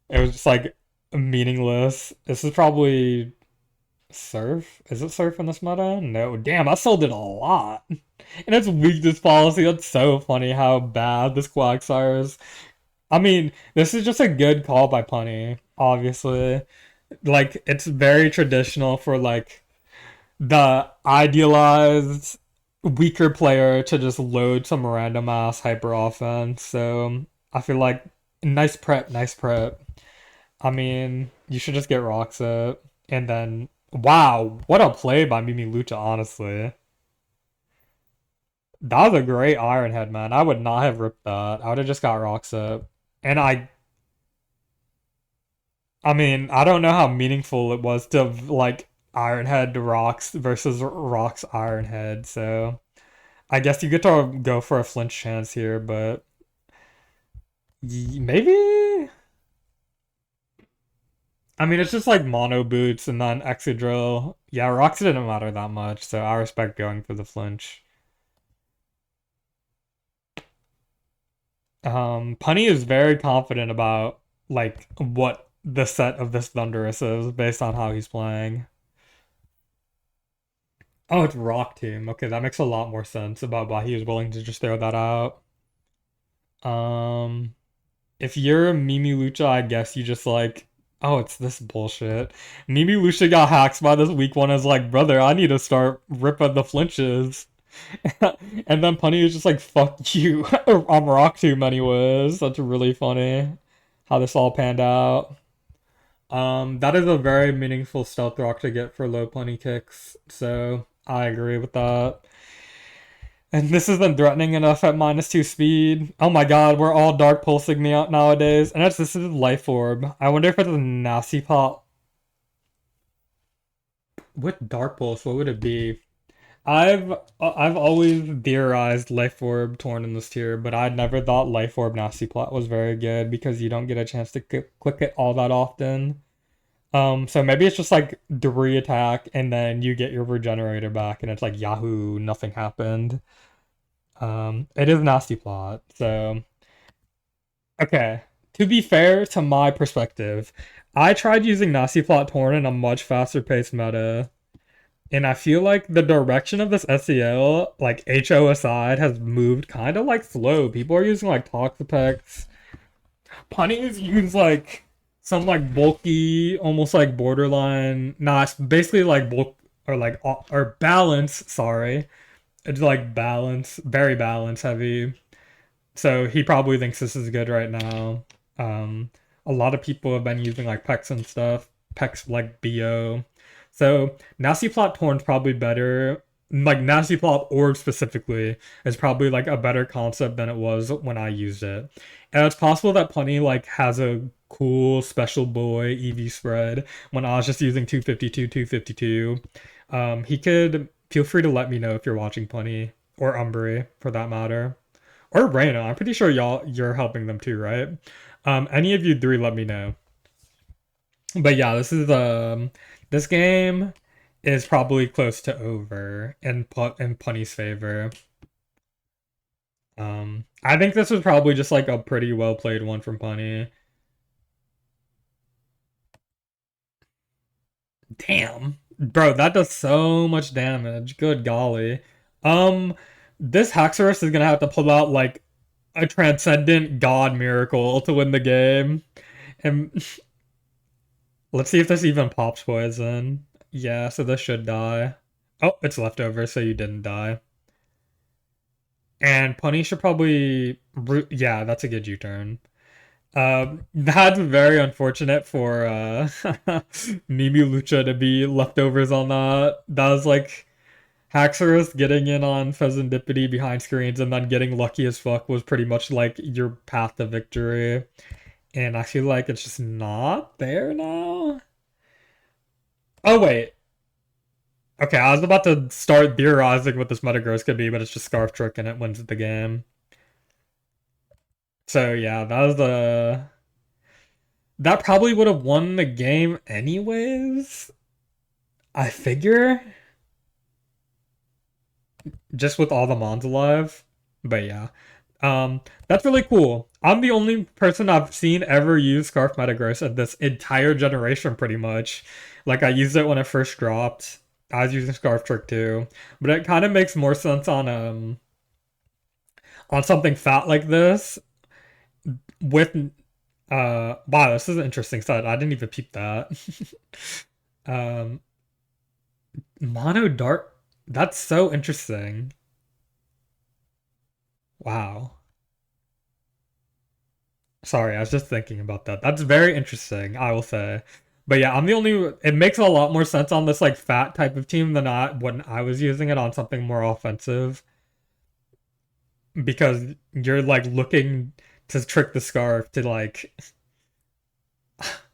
It was just like meaningless. This is probably Surf. Is it Surf in this meta? No. Damn, I sold it a lot. And it's weakness policy. That's so funny how bad this Quagsire is. I mean, this is just a good call by Punny, obviously. Like, it's very traditional for, like, the idealized weaker player to just load some random ass hyper offense. So, I feel like nice prep, nice prep. I mean, you should just get Roxette. And then, wow, what a play by Mimi Lucha, honestly. That was a great Iron Head, man. I would not have ripped that. I would have just got Roxette. And I mean, I don't know how meaningful it was to, like, Iron Head Rocks versus Rocks Iron Head, so I guess you get to go for a flinch chance here, but maybe? I mean, it's just like mono boots and then Excadrill. Yeah, rocks didn't matter that much, so I respect going for the flinch. Punny is very confident about like what the set of this Thundurus is based on how he's playing. Oh, it's Rock Team. Okay, that makes a lot more sense about why he was willing to just throw that out. Um, if you're Mimi Lucha, I guess you just like, oh, it's this bullshit. Mimi Lucha got hacked by this weak one. Is like, brother, I need to start ripping the flinches. And then Punny was just like, fuck you. I'm Rock Tomb anyways. That's really funny how this all panned out. That is a very meaningful stealth rock to get for low Punny kicks, so I agree with that. And this isn't threatening enough at -2 speed. Oh my god, we're all dark pulsing me out nowadays. And this is Life Orb. I wonder if it's a nasty pop. With Dark Pulse, what would it be? I've always theorized Life Orb Torn in this tier, but I never thought Life Orb Nasty Plot was very good because you don't get a chance to click it all that often. So maybe it's just like the re-attack and then you get your regenerator back and it's like Yahoo, nothing happened. It is Nasty Plot, so okay. To be fair to my perspective, I tried using Nasty Plot Torn in a much faster paced meta. And I feel like the direction of this SEO, like HO aside, has moved kind of like slow. People are using like Toxapex. Punnies use like some like bulky, almost like borderline, nah, it's basically like bulk or like or balance, sorry. It's like balance, very balance heavy. So he probably thinks this is good right now. Um, a lot of people have been using like Pex and stuff. Pex like BO. So Nasty Plot Torn's probably better. Like Nasty Plot Orb specifically is probably like a better concept than it was when I used it. And it's possible that Punny like has a cool special boy EV spread when I was just using 252, 252. He could feel free to let me know if you're watching Punny or Umbry for that matter. Or Reyna. I'm pretty sure you're helping them too, right? Any of you three, let me know. But yeah, this game is probably close to over in Punny's favor. I think this was probably just like a pretty well played one from Punny. Damn, bro, that does so much damage. Good golly. Um, this Haxorus is gonna have to pull out like a transcendent god miracle to win the game. And let's see if this even pops poison. Yeah, so this should die. Oh, it's leftover, so you didn't die. And Punny should probably... Yeah, that's a good U-turn. That's very unfortunate for Mimi Lucha to be leftovers on that. That was like Haxorus getting in on Pheasantipity behind screens and then getting lucky as fuck was pretty much like your path to victory. And I feel like it's just not there now. Oh wait, okay, I was about to start theorizing what this Metagross could be, but it's just Scarf Trick and it wins the game. So yeah, that was the... That probably would have won the game anyways, I figure, just with all the Mons alive. But yeah, that's really cool. I'm the only person I've seen ever use Scarf Metagross in this entire generation, pretty much. Like, I used it when it first dropped. I was using Scarf Trick too. But it kind of makes more sense on something fat like this with wow, this is an interesting side. I didn't even peep that. um Mono Dart, that's so interesting. Wow. Sorry, I was just thinking about that. That's very interesting, I will say. But yeah, I'm the only. It makes a lot more sense on this like fat type of team than when I was using it on something more offensive because you're like looking to trick the scarf to like.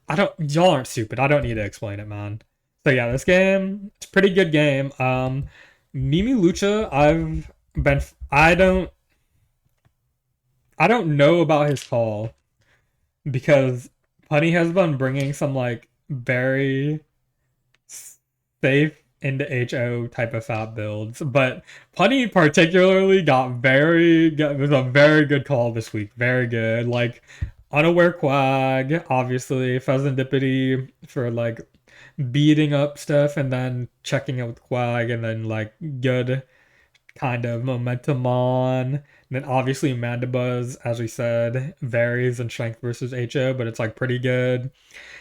I don't. Y'all aren't stupid. I don't need to explain it, man. So yeah, this game it's a pretty good game. Mimi Lucha, I've been. I don't know about his call because Punny has been bringing some like very safe into HO type of fat builds, but Punny particularly it was a very good call this week. Very good. Like unaware quag, obviously, Pheasantipity for like beating up stuff and then checking it with quag and then like good kind of momentum on. And then obviously Mandibuzz, as we said, varies in strength versus HO, but it's like pretty good.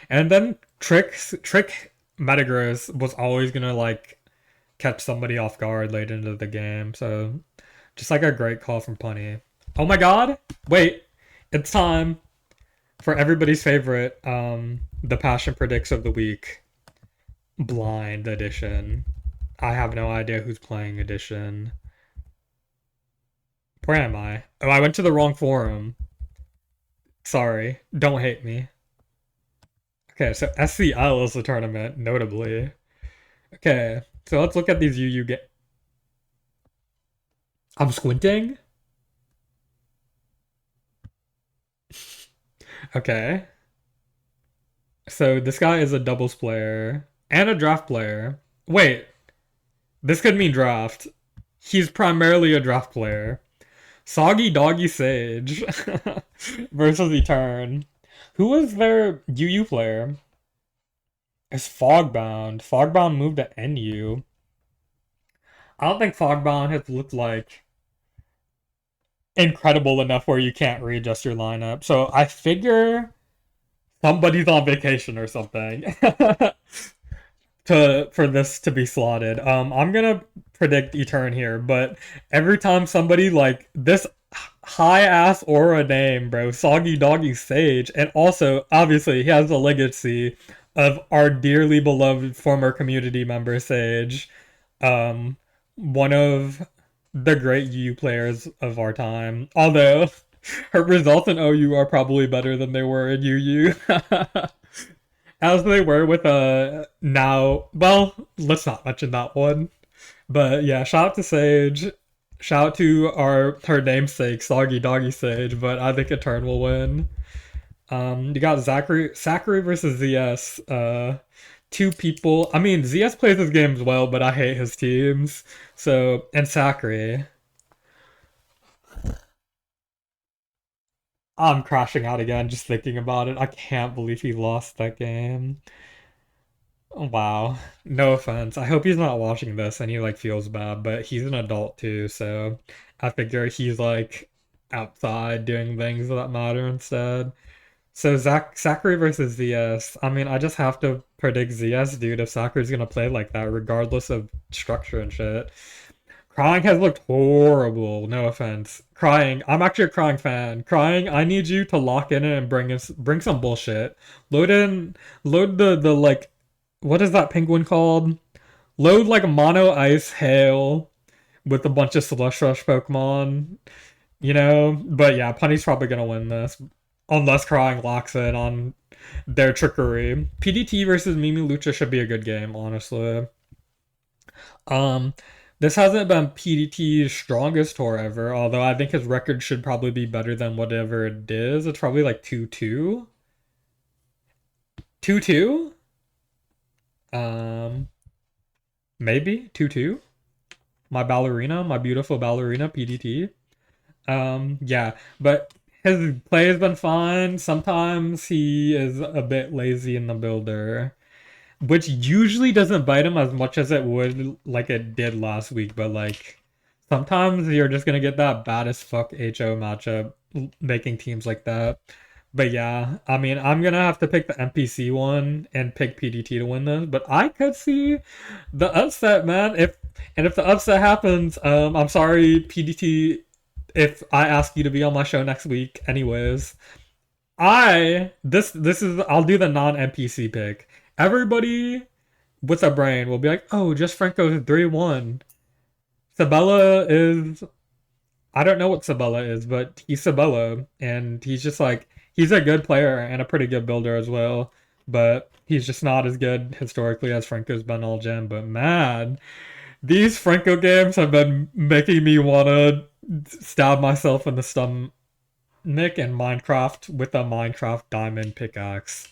And then Trick Metagross was always gonna like catch somebody off guard late into the game. So just like a great call from Punny. Oh my god! Wait, it's time for everybody's favorite, the Passion Predicts of the Week. Blind edition. I have no idea who's playing edition. Where am I? Oh, I went to the wrong forum. Sorry. Don't hate me. Okay, so SCL is the tournament, notably. Okay, so let's look at these UU get. I'm squinting? Okay. So this guy is a doubles player and a draft player. Wait, this could mean draft. He's primarily a draft player. Soggy Doggy Sage versus Etern. Who was their UU player? It's Fogbound. Fogbound moved to NU. I don't think Fogbound has looked like incredible enough where you can't readjust your lineup. So I figure somebody's on vacation or something to for this to be slotted. I'm gonna predict Etern here, but every time somebody like this high ass aura name, bro, Soggy Doggy Sage, and also obviously he has a legacy of our dearly beloved former community member Sage, um, one of the great UU players of our time. Although her results in OU are probably better than they were in UU. As they were with now, well, let's not mention that one. But yeah, shout out to Sage. Shout out to our her namesake, Soggy Doggy Sage, but I think Etern will win. You got Zachary versus ZS. Two people. I mean, ZS plays his games well, but I hate his teams. So, and Zachary. I'm crashing out again just thinking about it. I can't believe he lost that game. Wow. No offense. I hope he's not watching this and he like feels bad, but he's an adult too, so I figure he's like outside doing things that matter instead. So Zachary versus ZS. I mean, I just have to predict ZS, dude, if Zachary's gonna play like that, regardless of structure and shit. Crying has looked horrible. No offense. Crying. I'm actually a Crying fan. Crying. I need you to lock in and bring some bullshit. Load in. Load the like. What is that penguin called? Load like Mono Ice Hail with a bunch of Slush Rush Pokemon. You know. But yeah, Punny's probably gonna win this unless Crying locks in on their trickery. PDT versus Mimi Lucha should be a good game, honestly. Um, this hasn't been PDT's strongest tour ever, although I think his record should probably be better than whatever it is. It's probably like 2-2. 2-2? Um, maybe 2-2. My ballerina, my beautiful ballerina, PDT. Yeah, but his play has been fine. Sometimes he is a bit lazy in the builder, which usually doesn't bite him as much as it would like it did last week, but like sometimes you're just gonna get that bad as fuck HO matchup making teams like that. But yeah, I mean, I'm gonna have to pick the NPC one and pick PDT to win this, but I could see the upset, man. If the upset happens, I'm sorry, PDT, if I ask you to be on my show next week, anyways. This is I'll do the non-NPC pick. Everybody with a brain will be like, oh, just Franco's 3-1. Sabella is I don't know what Sabella is, but he's Sabella, and he's just like he's a good player and a pretty good builder as well. But he's just not as good historically as Franco's been all gen. But man, these Franco games have been making me wanna stab myself in the stomach in Minecraft with a Minecraft diamond pickaxe.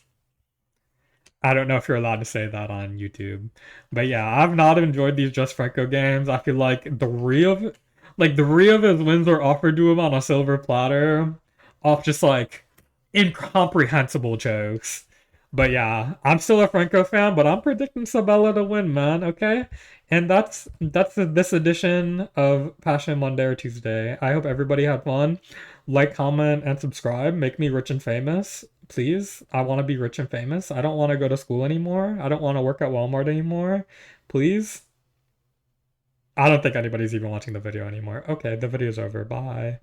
I don't know if you're allowed to say that on YouTube. But yeah, I've not enjoyed these Just Franco games. I feel like the three of his wins are offered to him on a silver platter off just like incomprehensible jokes. But yeah, I'm still a Franco fan, but I'm predicting Sabella to win, man, okay? And that's this edition of Passion Monday or Tuesday. I hope everybody had fun. Like, comment, and subscribe. Make me rich and famous, please. I want to be rich and famous. I don't want to go to school anymore. I don't want to work at Walmart anymore. Please. I don't think anybody's even watching the video anymore. Okay, the video's over. Bye.